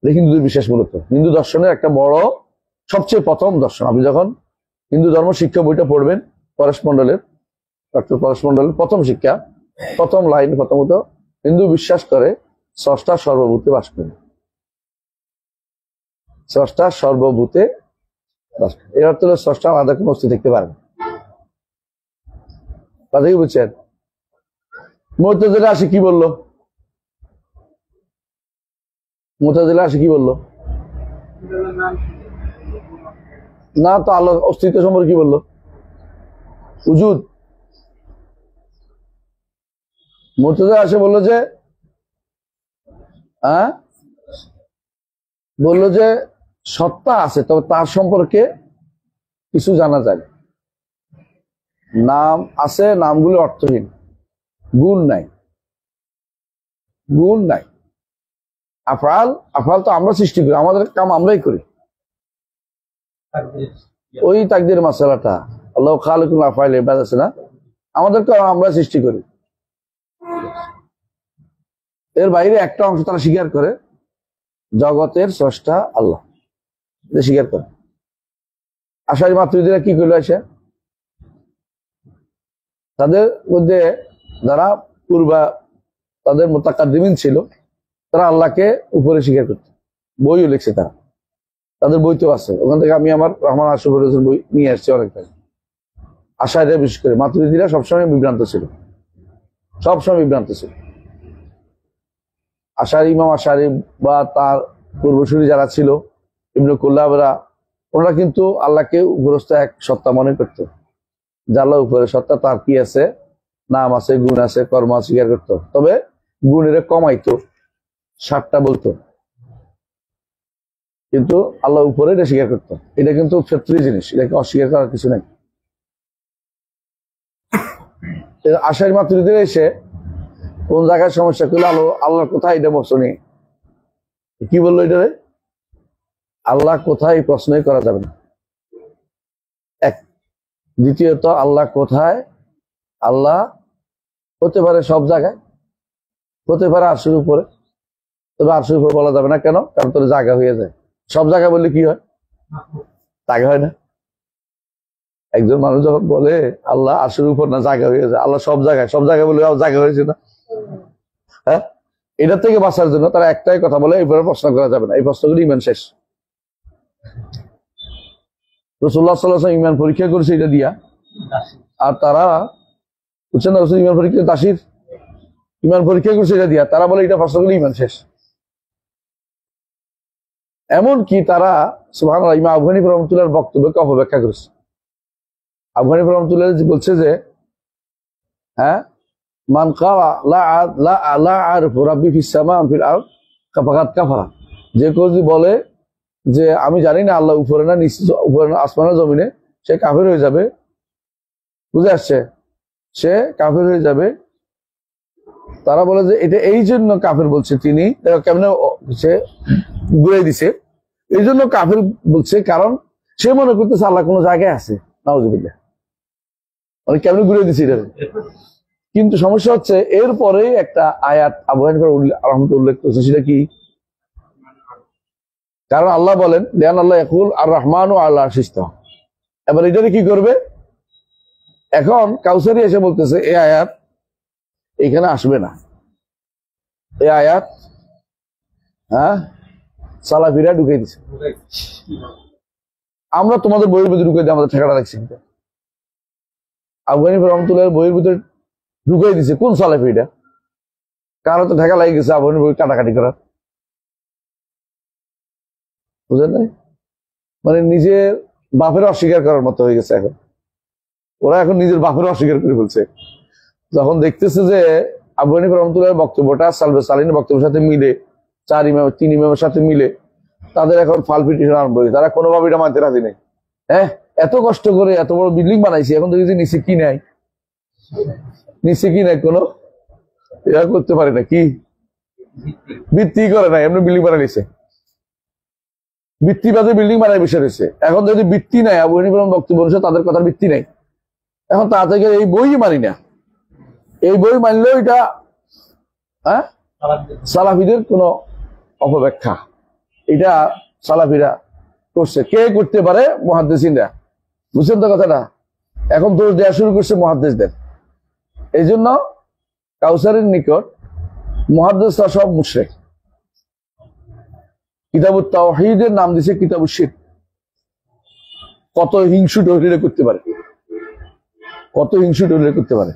এটা হিন্দুদের বিশ্বাস। মূলত হিন্দু দর্শনের একটা বড় সবচেয়ে প্রথম দর্শন। আপনি যখন হিন্দু ধর্ম শিক্ষা বইটা পড়বেন, পরেশ মন্ডলের, ডক্টর পরেশ মন্ডলের প্রথম শিক্ষা, প্রথম লাইন, প্রথমত হিন্দু বিশ্বাস করে স্রষ্টা সর্বভূতে বাস করে। স্রষ্টা সর্বভূতে বাস করে, এর অর্থ হলো স্রষ্টা আলাদা কোনো অস্তিত্ব দেখতে পারে না। কথা কি বুঝছেন? মুতাজিলা আসে কি বললো? মুতাজিলা আসে কি বললো? না তো আল্লাহ অস্তিত্ব সম্পর্কে কি বললো? উজুদ। মুতাজিলা আসে বললো যে বললো যে সত্তা আছে, তবে তার সম্পর্কে কিছু জানা যায়। নাম আছে, নামগুলো অর্থহীন, গুণ নাই, গুণ নাই। আফআল, আফআল তো আমরা সৃষ্টি করি, আমাদের কাম আমরাই করি। ওই তাকদীর মাসালাটা আল্লাহ খালিকুল আফআল ইবাদ আছে না, আমাদের কাম আমরা সৃষ্টি করি। এর বাইরে একটা অংশ তারা স্বীকার করে, জগতের স্রষ্টা আল্লাহ, এটা স্বীকার করে। আশারি মাতুরিদীরা কি করলো? আসে তাদের মধ্যে যারা তাদের মুতাকাদ্দিমিন ছিল, তারা আল্লাহকে উপরে স্বীকার করত, বইও লিখছে তারা, তাদের বই তো আছে। ওখান থেকে আমি আমার রহমান আশরাফুল বই নিয়ে আসছি অনেকটা। আশারিরা বিশেষ করে, মাতুরিদীরা সবসময় বিভ্রান্ত ছিল, সবসময় বিভ্রান্ত ছিল। আশারি, ইমাম আশারি বা তার পূর্বসূরি যারা ছিল, ইবনে কুল্লাবরা, ওনারা কিন্তু আল্লাহকে উপরস্থ এক সত্তা মনে করত, যে আল্লাহ উপরে সত্তা, তার কি আছে, নাম আছে, গুণ আছে, কর্ম স্বীকার করত। তবে গুণের কমাইতো, 60টা বলতো, কিন্তু আল্লাহ উপরে এটা স্বীকার করত। এটা কিন্তু ফিতরি জিনিস, এটাকে অস্বীকার করার কিছু নাই। আশারি মাতুরিদীরা এসে কোন জায়গায় সমস্যা করলে আল্লাহ কোথায়, এটা বসনি কি বললো? এটা আল্লাহ কোথায় প্রশ্নই করা যাবে না, এক। দ্বিতীয়ত আল্লাহ কোথায়? আল্লাহ হতে পারে সব জায়গায়, হতে পারে আরশের উপরে, তবে আরশের উপরে বলা যাবে না। কেন? কারণ তোর জায়গা হয়ে যায়। সব জায়গায় বললে কি হয়? জায়গা হয় না। একজন মানুষ যখন বলে আল্লাহ আরশের উপর না, জায়গা হয়ে যায়। আল্লাহ সব জায়গায়, সব জায়গায় বলে জায়গা হয়েছে না। হ্যাঁ, এটার থেকে বাঁচার জন্য তারা একটাই কথা বলে, এইভাবে প্রশ্ন করা যাবে না, এই প্রশ্নগুলি ইমান শেষ। রাসূলুল্লাহ সাল্লাল্লাহু আলাইহি ওয়াসাল্লাম ইমান পরীক্ষা করেছে এটা দিয়া, আর তারা বুঝছেন না, রাসূল ইমান পরীক্ষা, দাসির ইমান পরীক্ষা করছে এটা দিয়া, তারা বলে এটা প্রশ্নগুলি ইমান শেষ। এমনকি তারা সুবহানাল্লাহ, ইমাম আবু হানিফা রাহমাতুল্লাহর বক্তব্যকে অপব্যাখ্যা করেছে। আবু হানিফা রাহমাতুল্লাহ বলছে যে, হ্যাঁ, মান ক্বালা লা আ'রিফু রাব্বি ফিস সামা ফিল আরদ ফাকাদ কাফারা, যে কেউ যদি বলে যে আমি জানি না আল্লাহ উপরে না নিচে, উপরে না আসমানে জমিনে, সে কাফের হয়ে যাবে। বুঝে আসছে? সে কাফের হয়ে যাবে। তারা বলে যে এটা এই জন্য কাফের বলছে, তিনি কেমনে সে ঘুরাই দিছে, এই জন্য কাফের বলছে, কারণ সে মনে করতেছে আল্লাহ কোনো জায়গায় আছে। নাউজুবিল্লাহ, মানে কেমনে ঘুরে দিছে এটা। কিন্তু সমস্যা হচ্ছে এরপরে একটা আয়াত আবু হানিফা রাহমাতুল্লাহ উল্লেখ করেছে, সেটা কি? কারণ আল্লাহ বলেন, লিআন আল্লাহ ইয়াকুল আর রহমানু আলা আরশিস ইস্তাওয়া। এবার এটারে কি করবে? এখন কাউসারি এসে বলতেছে এই আয়াত এখানে আসবে না, এই আয়াত সালাফিরা ঢুকে দিছে। আমরা তোমাদের বইয়ের ভিতরে ঢুকে দিয়ে আমাদের ঠেকাটা রাখছি। আবু হানিফা রাহমাতুল্লাহর বইয়ের ভিতরে ঢুকাই দিছে কোন সালাফি? এটা কারো তো ঠেকা লাগে গেছে আবু হানিফার বই কাটাকাটি করার, বুঝলেন না? মানে নিজের বাপের অস্বীকার করার মতো হয়ে গেছে। এখন ওরা এখন নিজের বাপের অস্বীকার করে ফেলছে। যখন দেখতেছে যে আবু হানিফা রাহমাতুল্লাহর বক্তব্যটা সালবে সালিনের বক্তব্যের সাথে মিলে, 3 ইমামের সাথে মিলে, তাদের এখন ফাল পিটিশন আরম্ভ হয়েছে। তারা কোনোভাবে এটা মানতে রাজি নেই। হ্যাঁ, এত কষ্ট করে এত বড় বিল্ডিং বানাইছি, এখন দেখি নিচে কি নাই, নিচে কি নাই, কোনো এরা করতে পারে না, কি ভিত্তি করে না, এমনি বিল্ডিং বানাই নিছে, ভিত্তিবাদে বিল্ডিং বানাই বসে রয়েছে। এখন যদি ভিত্তি নাই, আবু হানিফা বক্তব্য অনুসারে তাদের কথার ভিত্তি নাই, এখন তা থেকে এই বই মানি না। এই বই মানলেও এটা সালাফিদের কোন অপব্যাখ্যা, এটা সালাফিরা করছে। কে করতে পারে? মুহাদ্দিসিনরা। বুঝছেন তো কথাটা? এখন দোষ দেওয়া শুরু করছে মুহাদ্দিসদের। এই জন্য কাউসারের নিকট মুহাদ্দিসরা সব মুশরিক। কিতাবুত তাওহীদের নাম দিছে কিতাবুশ শিরক। কত হিংসু তৈরি করতে পারে, কত হিংসু তৈরি করতে পারে।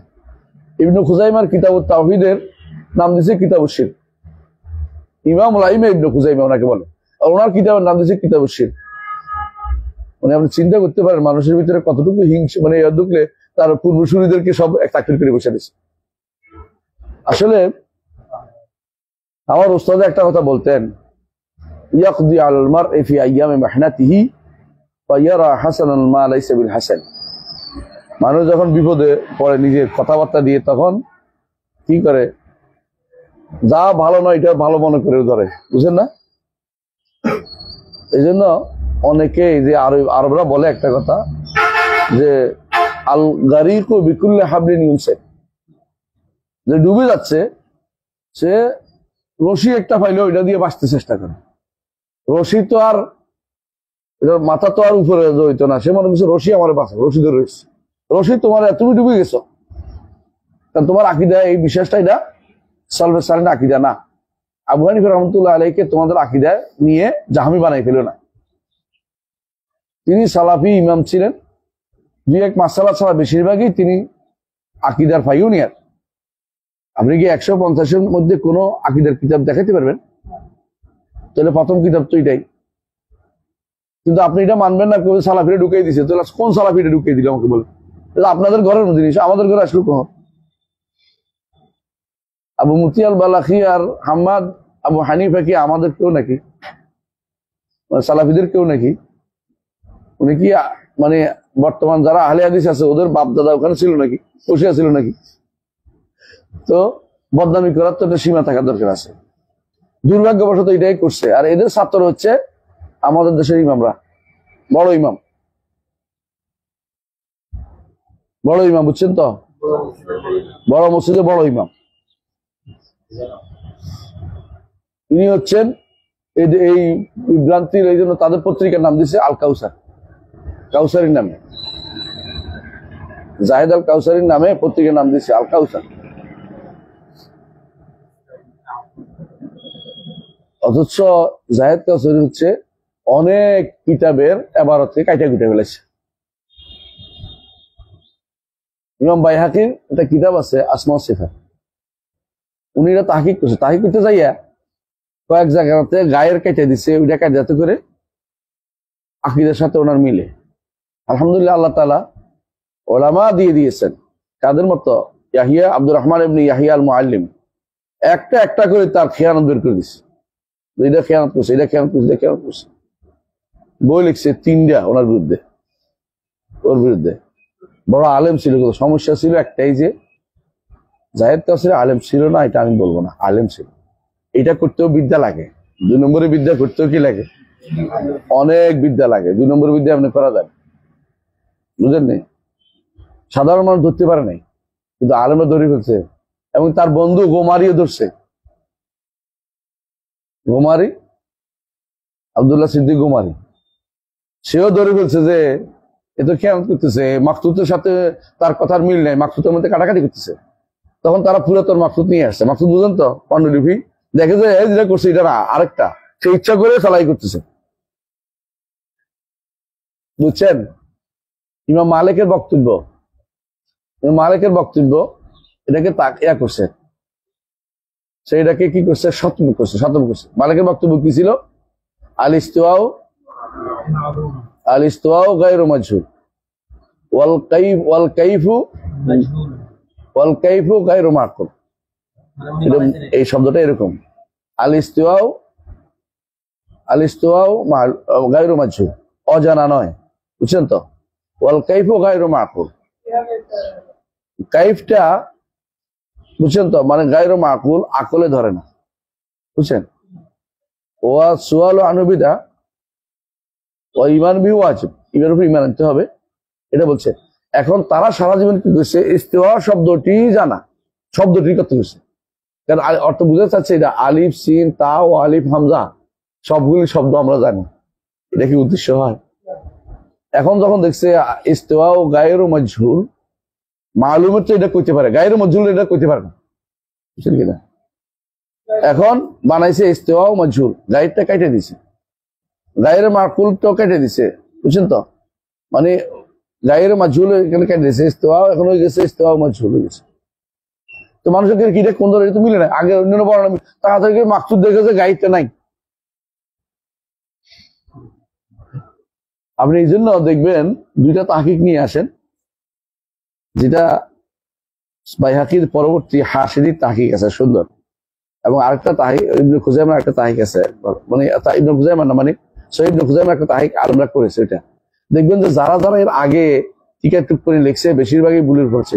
ইবনে খুজাইমার কিতাবুত তাওহীদের নাম দিছে কিতাবুশ শিরক। ইমাম লাইমা ইবনে খুজাইমা ওনাকে বলে। আর ওনার কিতাবের নাম দিয়েছে কিতাবুশ শিরক। মানে আপনি চিন্তা করতে পারেন মানুষের ভিতরে কতটুকু হিংসা, মানে ঢুকলে তার পূর্বসূরীদেরকে সব এক চাকরি করে বসে দিচ্ছে। আসলে আমার উস্তাদ একটা কথা বলতেন, ইয়াকদি আলাল মারই ফি আইয়ামি মাহনাতিহি ওয়া ইয়ারা হাসানাল মা লাইসা বিল হাসান। মানুষ যখন বিপদে পড়ে নিজের কথাবার্তা দিয়ে তখন কি করে, যা ভালো নয় এটা ভালো মনে করে ধরে, বুঝেন না? এই জন্য অনেকে যে আরবরা বলে একটা কথা যে আল গারিকু বিকুল্লি হাবলিন ইউনসেক, যে ডুবে যাচ্ছে সে রশি একটা পাইলে ওইটা দিয়ে বাঁচতে চেষ্টা করে। রশি তো আর মাথা তো আর উপরে জড়িত না, সে মনে করছে রশি আমার বাঁচা, রশি ধরে রয়েছে। রশি তোমার তুমি ডুবে গেছো, কারণ তোমার আকিদা এই বিশ্বাসটা এটা সালভে সালেন আকিদা না। আবু হানিফা রহমতুল্লাহ আলাইকে তোমাদের আকিদা নিয়ে জাহামি বানাই ফেলো না। তিনি সালাফি ইমাম ছিলেন, দুই এক মাসালা ছাড়া বেশিরভাগই তিনি আকিদার পাইওনিয়ার। আপনি কি 150-এর মধ্যে কোনো আকিদার কিতাব দেখাতে পারবেন? তাহলে প্রথম কিতাব তো এটাই। কিন্তু আপনি এটা মানবেন না, কেউ সালাফিরা ঢুকিয়ে দিছে। তাহলে কোন সালাফিটা ঢুকিয়ে দিল আমাকে বলে? আপনাদের ঘরের মধ্যে জিনিস, আমাদের ঘরে আসলো কখন? আবু মুতি আল বালাখি আর হাম্মাদ আবু হানিফা কি আমাদের কেউ নাকি? সালাফিদের কেউ নাকি? উনি কি মানে বর্তমান যারা আহলে হাদিস আছে ওদের বাপ দাদা ওখানে ছিল নাকি, বসে ছিল নাকি? তো বদনামি করার তো একটা সীমা থাকার দরকার আছে। দুর্ভাগ্যবশত এটাই করছে। আর এদের ছাত্র হচ্ছে আমাদের দেশের ইমামরা, বড় ইমাম, বড় ইমাম, বুঝছেন তো? বড় মসজিদে বড় ইমাম ইনি হচ্ছেন। এই বিভ্রান্তির এই জন্য তাদের পত্রিকার নাম দিচ্ছে আল কাউসার, কাউসারির নামে, জাহেদ আল কাউসারির নামে পত্রিকার নাম দিচ্ছে আল কাউসার। অথচ জাহেদ কাউসারি হচ্ছে অনেক কিতাবের এবারতে কাইটা কুটে ফেলেছে। ইমাম বাইহাকির একটা কিতাব আছে আসমা সিফাত, উনি এটা তাহকিক করছে। তাহকিক করতে যাইয়া কয়েক জায়গাতে গায়ের কেটে দিছে, ওইটা কাটে যাতে করে আকীদার সাথে ওনার মিলে। আলহামদুলিল্লাহ, আল্লাহ তাআলা ওলামা দিয়ে দিয়েছেন। কাদের মতো? ইয়াহিয়া আব্দুর রহমান ইবনে ইয়াহিয়া আল মুআল্লিম একটা একটা করে তার খেয়ানত বের করে দিছে। এটা খেয়ানত করছে, এটা খেয়ানত করছে, এটা খেয়ানত করছে। বই লিখছে 3টা ওনার বিরুদ্ধে, ওর বিরুদ্ধে। বড় আলেম ছিল, কিন্তু সমস্যা ছিল একটাই যে জাহেদ কাউসারি আলেম ছিল না, এটা আমি বলবো না, আলেম ছিল। এটা করতেও বিদ্যা লাগে, 2 নম্বরের বিদ্যা করতেও কি লাগে? অনেক বিদ্যা লাগে। 2 নম্বরের বিদ্যা আপনি করা যায়, বুঝলেন নি? সাধারণ মানুষ ধরতে পারে নাই, কিন্তু আলেমরা ধরে ফেলছে। এবং তার বন্ধু গোমারিও ধরছে। গোমারি, আব্দুল্লাহ সিদ্দিক গোমারি, সেও ধরে ফেলছে যে এ তো খেয়াল করতেছে, মাকসুদের সাথে তার কথার মিল নেই, মাকসুদের মধ্যে কাটাকাটি করতেছে। তখন তারা পুরাতন মাকসুদ নিয়ে আসছে। মাকসুদ বুঝেন তো, পাণ্ডুলিপি, দেখে যে যেটা করছে এটা না, আরেকটা সে ইচ্ছা করে চালাই করতেছে, বুঝছেন? ইমাম মালিকের বক্তব্য, মালিকের বক্তব্য এটাকে ইয়া করছে, সেইটাকে কি করছে? সতর্ক করছে, সতর্ক করছে। মালিকের বক্তব্য কি ছিল? আল ইস্তিওয়াউ গায়রু মাজহুল ওয়াল কাইফু গায়রু মাকুল। এই শব্দটা এরকম, আল ইস্তিওয়াউ গায়রু মাজহুল, অজানা নয়, বুঝছেন তো? ওয়াল কাইফু গায়রু মাকুল, কাইফটা বুঝছেন তো, মানে গায়রু মাকুল, আকলে ধরে না, বুঝছেন? ওয়া সুআলু আনহু বিদআ ওয়া ঈমান বিহি ওয়াজিব, এর উপর ঈমান আনতে হবে, এটা বলছে। এখন তারা সারা জীবন কি করছে? ইস্তিওয়া শব্দটি জানা, শব্দটি করতে করছে, কারণ অর্থ বুঝতে চাচ্ছে এটা আলিফ সিন তা ও আলিফ হামজা সবগুলি শব্দ আমরা জানি, এটা কি উদ্দেশ্য হয়? এখন যখন দেখছে ইস্তিওয়া ও গায়রু মাজহুল, মালুমের তো এটা কইতে পারে, গায়রু মাজহুল এটা কইতে পারে না, বুঝছেন কিনা? এখন বানাইছে ইস্তিওয়া ও মাজহুল, গায়রটা কেটে দিছে, গায়রে মাকুল তো কেটে দিছে, বুঝছেন তো? মানে গায়রে মাজহুল এখানে কেটে দিছে, ইস্তিওয়া এখন হয়ে গেছে ইস্তিওয়া ও মাজহুল হয়ে গেছে। তো মানুষের কি এটা কোন ধরনের তো মিলে না। আগে অন্যান্য বর্ণনা তাড়াতাড়ি মাকসুদ দেখে যে গাইডটা নাই। আপনি এই জন্য দেখবেন দুইটা তাহকিক নিয়ে আসেন, যেটা বাইহাকির পরবর্তী হাসির তাহকিক আছে সুন্দর, এবং আরেকটা তাহিক ইবনে খুজাইমার একটা তাহিক আছে, মানে ইবনে খুজাইমার না মানে সহিহ ইবনে খুজাইমার একটা তাহিক আরবরা করেছে। এটা দেখবেন যে যারা যারা এর আগে টিকা টুক করে লিখছে বেশিরভাগই ভুলের পড়ছে,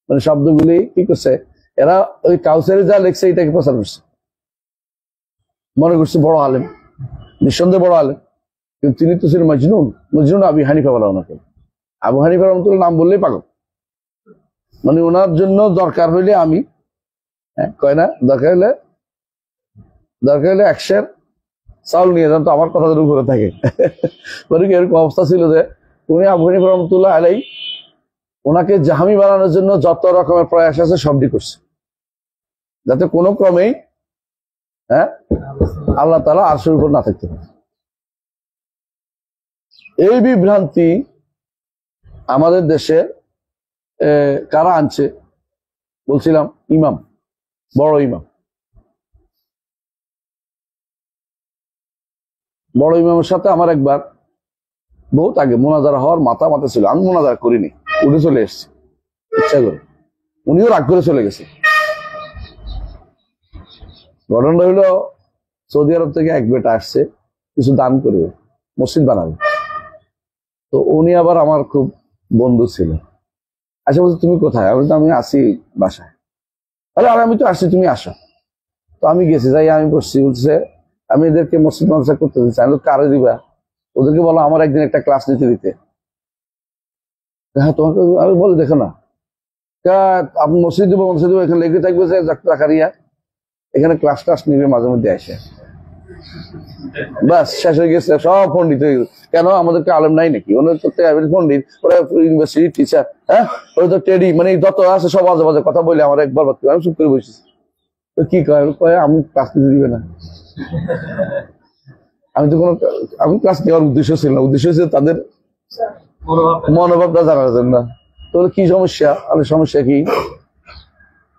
মানে শব্দগুলি কি করছে এরা ওই কাউসারে যা লিখছে এটাকে প্রচার করছে, মনে করছে বড় আলেম, নিঃসন্দেহে বড় আলেম, কিন্তু তিনি তো ছিলেন মজনুন। মজনুন আবু হানিফা বলা ওনাকে, আবু হানিফা রহমতুল্লাহ নাম বললেই পাগল, মানে ওনার জন্য দরকার হইলে আমি কয় না দরকার হলে 100 চাউল নিয়ে যান, তো আমার কথা যেন ঘুরে থাকে। মানে এরকম অবস্থা ছিল যে উনি আবু হানিফা রহমতুল্লাহ আলাই ওনাকে জাহামি বানানোর জন্য যত রকমের প্রয়াস আছে সবটি করছে, যাতে কোনো ক্রমেই আল্লাহ তাআলা আরশের উপর না থাকতে পারে। এই বিভ্রান্তি আমাদের দেশে কারা আনছে বলছিলাম, ইমাম, বড় ইমামের সাথে আমার একবার বহুত আগে মোনাজারা হওয়ার মাথা ছিল, আমি মোনাজারা করিনি, উঠে চলে এসেছি ইচ্ছা করে, উনিও রাগ করে চলে গেছে। ঘটনাটা হইলো সৌদি আরব থেকে এক বেটা আসছে কিছু দান করবে, মসজিদ বানাবে। তো উনি আবার আমার খুব বন্ধু ছিল। আচ্ছা বলছে তুমি কোথায়? আমি আসি বাসায়। আরে আমি তো আসছি, তুমি আসো। তো আমি গেছি, যাই আমি বসছি, বলছে আমি এদেরকে মসজিদ মাদ্রাসা করতে দিচ্ছি। আমি কারে দিবা? ওদেরকে বলো আমার একদিন একটা ক্লাস নিতে দিতে। হ্যাঁ তোমাকে আমি বলে দেখো না, আপনি মসজিদ দেবো এখানে লেগে থাকবে যে জাকারিয়া এখানে ক্লাস টাস নিবে মাঝে মধ্যে আসে, বাস শেষ হয়ে গেছে, সব পন্ডিত হয়ে গেছে। কেন আমাদেরকে আলেম নাই নাকি? ওনার তো পন্ডিত, ওরা ইউনিভার্সিটি টিচার, হ্যাঁ ওরা তো টেডি, মানে যত আছে সব আজে বাজে কথা বলে আমার একবার আমি চুপ করে বসেছি। তো কি কয় আমি ক্লাস নিতে দিবে না। আমি ক্লাস নেওয়ার উদ্দেশ্য ছিল না, উদ্দেশ্য ছিল তাদের মনোভাবটা জানার জন্য। তো কি সমস্যা? আমি সমস্যা কি?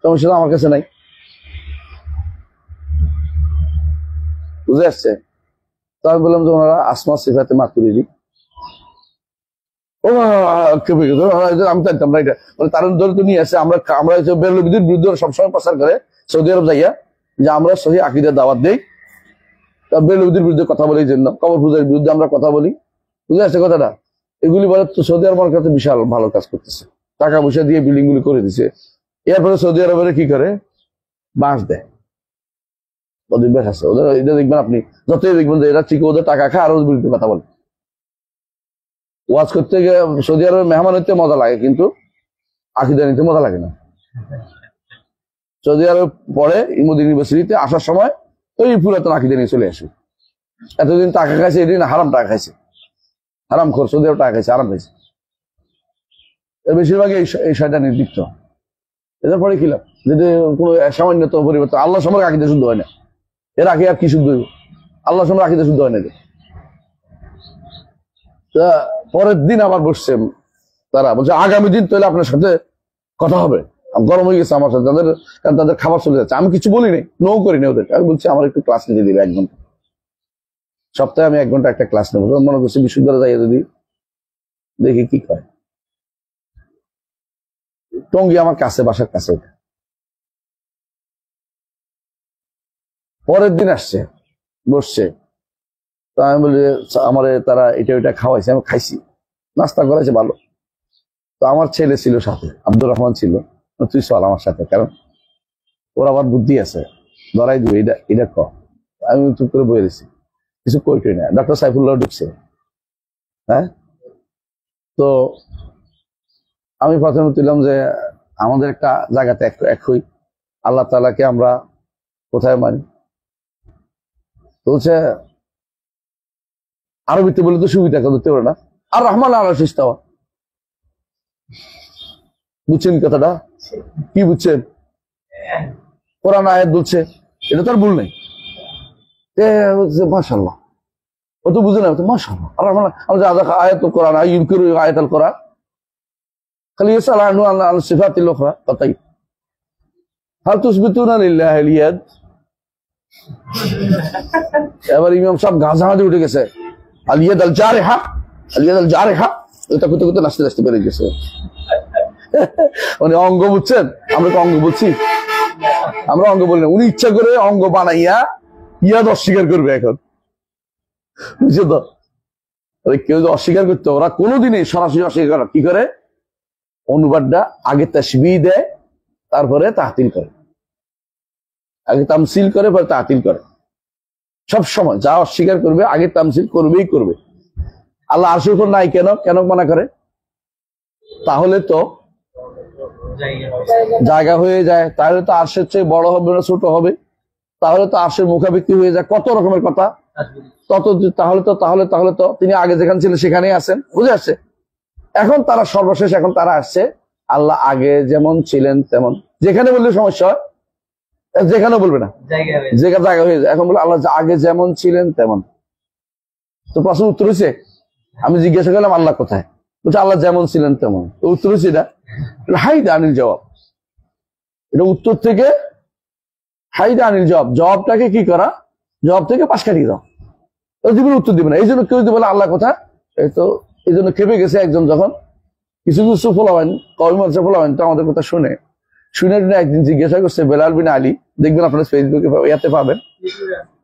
সমস্যা তো আমার কাছে নাই, বুঝে আসছে? তো আমি বললাম যে ওনারা আসমা সিফাতে মাতুরিদি, আমি জানতাম না এটা, মানে তার ধরে তো নিয়ে আসে। আমরা বেরলবিদের বিরুদ্ধে সবসময় প্রচার করে সৌদি আরব যাইয়া যে আমরা সহি আকীদার দাওয়াত দেই, বেরলবিদের বিরুদ্ধে কথা বলি, জন্য কবর পূজার বিরুদ্ধে আমরা কথা বলি, বুঝে আসছে কথাটা? এগুলি বলে তো সৌদি আরব আমার কাছে বিশাল ভালো কাজ করতেছে, টাকা পয়সা দিয়ে বিল্ডিং গুলি করে দিচ্ছে। এরপরে সৌদি আরবের কি করে বাঁশ দেয়, ওদের বেশ আছে ওদের, এটা দেখবেন আপনি যতই দেখবেন যে এরা ঠিক ওদের টাকা খায় আর ওদের বিরুদ্ধে কথা বলে। ওয়াজ করতে গিয়ে সৌদি আরবের মেহমান হইতে মজা লাগে, কিন্তু আকীদা নিতে মজা লাগে না। সৌদি আরব পরে মদিনা ইউনিভার্সিটিতে আসার সময় ওই পুরাতন আকীদা নিয়ে চলে আসে। এতদিন টাকা খাইছে, এদিন হারাম টাকা খাইছে, হারাম খোর, সৌদি আরব টাকা খাইছে, হারাম খাইছে। বেশিরভাগই এই শয়তানে লিপ্ত। এদের পরে কি লাভ? যদি কোনো সামান্যতম পরিবর্তন, আল্লাহ সম্পর্কে আকীদা শুদ্ধ হয় না, এর আগে আর কি শুদ্ধ হইব? আল্লাহ সম্পর্কে আকীদা শুদ্ধ হয় না। পরের দিন আবার বসছে তারা, বলছে আগামী দিন তাহলে আপনার সাথে কথা হবে। গরম হয়ে গেছে আমার সাথে তাদের, কারণ তাদের খাবার চলে যাচ্ছে। আমি কিছু বলি নাই, নো করিনি ওদের। আমি বলছি আমার একটু ক্লাস নিতে দিবে 1 ঘন্টা, সপ্তাহে আমি 1 ঘন্টা একটা ক্লাস নেবো। মনে করছি বিশ্ববিদ্যালয়ে যাই যদি দেখি কি কয়। টঙ্গী আমার কাছে, বাসার কাছে। পরের দিন আসছে, বসছে, তো আমি বলি আমার তারা এটা ওইটা খাওয়াইছে, আমি খাইছি, নাস্তা করাইছে ভালো। তো আমার ছেলে ছিল সাথে, আব্দুর রহমান ছিল, তুই চল আমার সাথে, কারণ ওর আবার বুদ্ধি আছে, ধরাই দিবে এটা এটা ক। আমি চুপ করে বয়ে দিছি, কিছু কইটই না। ডক্টর সাইফুল্লাহ ঢুকছে, হ্যাঁ। তো আমি প্রথমে তুললাম যে আমাদের একটা জায়গাতে এক হই, আল্লাহ তাআলাকে আমরা কোথায় মানি? তো হচ্ছে আরবিতে বলে তো সুবিধা করতে পারে না, আর রহমান আলাইহিস ইস্তাওয়া, বুঝছেন কথাটা? কি বুঝছেন? কোরআন আয়াত বলছে, এটা তো আর ভুল নেই। মাশাআল্লাহ, ও তো বুঝে না, মাশাআল্লাহ আর রহমান আয়াত কোরআন ইউকিরু আয়াতুল কোরআন খালি ইয়াসালু আন সিফাতিল উখরা, কথাই হাল তুসবিতুনা লিল্লাহিল ইয়াদ। এবার ইমাম সাহেব গাজাহাতে উঠে গেছে, আল ইয়াদ আল জারিহা, আল ইয়াদ আল জারিহা, এটা করতে করতে নাচতে নাচতে বেরিয়ে গেছে। মানে অঙ্গ বুঝছেন, আমরা তো অঙ্গ বুঝছি, আমরা অঙ্গ বলি না। উনি ইচ্ছা করে অঙ্গ বানাইয়া ইয়াদ অস্বীকার করবে এখন, বুঝছো তো? কেউ যদি অস্বীকার করতো, ওরা কোনোদিনই সরাসরি অস্বীকার করে, কি করে? অনুবাদটা আগে তাসবিহ দেয়, তারপরে তাহতিল করে, আগে তামসিল করে পরে তাহতিল করে। সব সময় যা অস্বীকার করবে আগে তামসিল করবেই করবে। আল্লাহ আরশের উপর নাই কেন? কেন মানা করে? তাহলে তো জায়গা হয়ে যায়, তাহলে তো আরশের চেয়ে বড় হবে না ছোট হবে, তাহলে তো আরশের মুখাপেক্ষি হয়ে যায়, কত রকমের কথা। তাহলে তো তিনি আগে যেখানে ছিলেন সেখানেই আছেন, বুঝে আসছে? এখন তারা সর্বশেষ, এখন তারা আসছে আল্লাহ আগে যেমন ছিলেন তেমন। যেখানে বললে সমস্যা হয়, যেখানে বলবে না, জায়গা হয়ে যায়। এখন বলে আল্লাহ আগে যেমন ছিলেন তেমন। তো প্রশ্ন উত্তর হয়েছে, আমি জিজ্ঞাসা করলাম আল্লাহ কোথায়, বলছে আল্লাহ যেমন ছিলেন তেমন। তো উত্তর হয়েছে এটা হাইদা আনিল জবাব। এটা উত্তর থেকে হাইদা আনিল জবাব, জবাবটাকে কি করা, জবাব থেকে পাশ কাটিয়ে দাও, জীবনে উত্তর দিবে না। এই জন্য কেউ যদি বলে আল্লাহ কোথায়, এই জন্য খেপে গেছে একজন, যখন কিছু কিছু ফোলাবেন, কর্মী ফোলাবেন তো আমাদের কথা শুনে একদিন জিজ্ঞাসা করছে বেলাল বিন আলী, দেখবেন আপনার ফেসবুকে ইয়াতে পাবেন,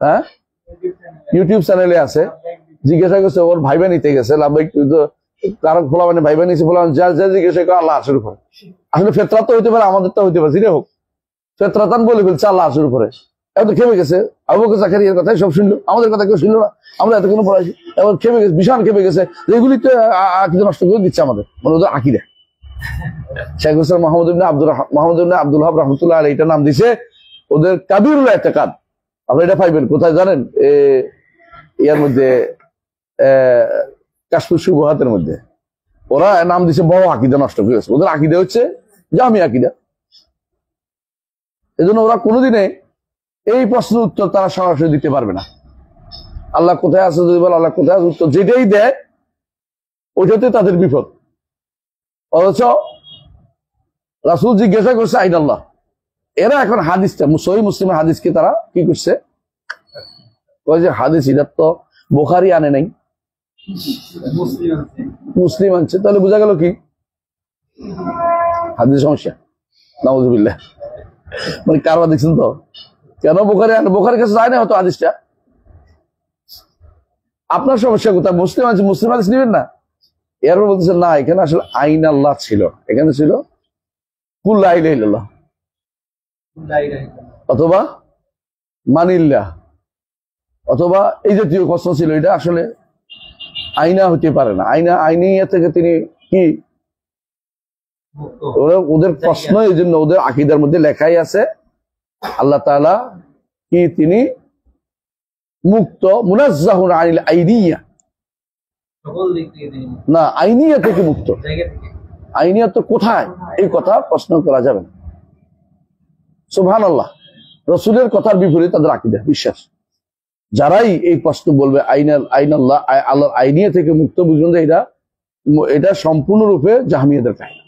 হ্যাঁ ইউটিউব চ্যানেলে আছে। জিজ্ঞাসা করছে ওর ভাইবা নিতে গেছে, কারো ফোলাবেন ভাইবা নিচ্ছে, ফোলাবেন যা যা জিজ্ঞাসা করে আল্লাহ আরশের উপরে। আসলে ফেতরাত তো হইতে পারে, আমাদের তো হইতে পারে, যেটা হোক ফেতরাতান বলে ফেলছে আল্লাহ আরশের উপরে। এত খেপে গেছে, আবু বকর জাকারিয়ার কথাই সব শুনলো, আমাদের কথা কেউ শুনলো না, আমরা এতক্ষণ পড়াইছি। এবার খেপে গেছে, ভীষণ খেপে গেছে, এগুলি তো আকিদা নষ্ট করে দিচ্ছে আমাদের, মানে ওদের আকিদা। শেখ হোসেন মোহাম্মদ আব্দুল ওয়াহাব রহমতুল্লাহ আলাইহি, এটা নাম দিছে ওদের কাবিরুল ইতিকাদ। আপনি এটা পাইবেন কোথায় জানেন? ইয়ার মধ্যে কাশফুস শুবহাতের মধ্যে ওরা নাম দিছে বড় আকিদা নষ্ট করে গেছে। ওদের আকিদা হচ্ছে জামি আকিদা। এজন্য ওরা কোনোদিনে এই প্রশ্নের উত্তর তারা সরাসরি দিতে পারবে না। আল্লাহ কোথায় আছে যদি বলে আল্লাহ কোথায় আছে, উত্তর যেটাই দেয় ওইটাতে তাদের বিপদ। অথচ রাসূল জিজ্ঞাসা করছে আইন আল্লাহ, এরা এখন হাদিসটা সহিহ মুসলিমের হাদিসকে তারা কি করছে, ওই যে হাদিস এটা তো বুখারী আনে নাই, মুসলিম আনছে, তাহলে বোঝা গেল কি হাদিস সমস্যা। নাউযুবিল্লাহ, মানে কারবার দেখছেন তো, কেন বুখারী আনে? বুখারীর কাছে যায় না হয়তো হাদিসটা। আপনার সমস্যা কোথায়? মুসলিম আছে, মুসলিম হাদিস নেবেন না। এরপর বলতেছেন না, এখানে আসলে আইন আল্লাহ ছিল, এখানে ছিল কুল লা ইলাহা ইল্লাল্লাহ অথবা মানিল্লাহ অথবা এই জাতীয় প্রশ্ন ছিল। এটা আসলে আইনা হতে পারে না, আইনিয়া থেকে তিনি কি, ওদের প্রশ্ন। এই জন্য ওদের আকীদার মধ্যে লেখাই আছে আল্লাহ তাআলা কি, তিনি মুক্ত, মুনাজ্জাহুন আনিল আইনিয়া, না আইনিয়া থেকে মুক্ত। আইনিয়া তো কোথায়, এই কথা প্রশ্ন করা যাবে না। সুবহানাল্লাহ, রাসূলের কথার বিপরীত তাদের আকীদা, বিশ্বাস। যারাই এই প্রশ্ন বলবে আইনাল্লাহ, আল্লাহর আইনিয়া থেকে মুক্ত, বুঝুন যে এটা সম্পূর্ণরূপে জাহমিয়াদের কায়দা।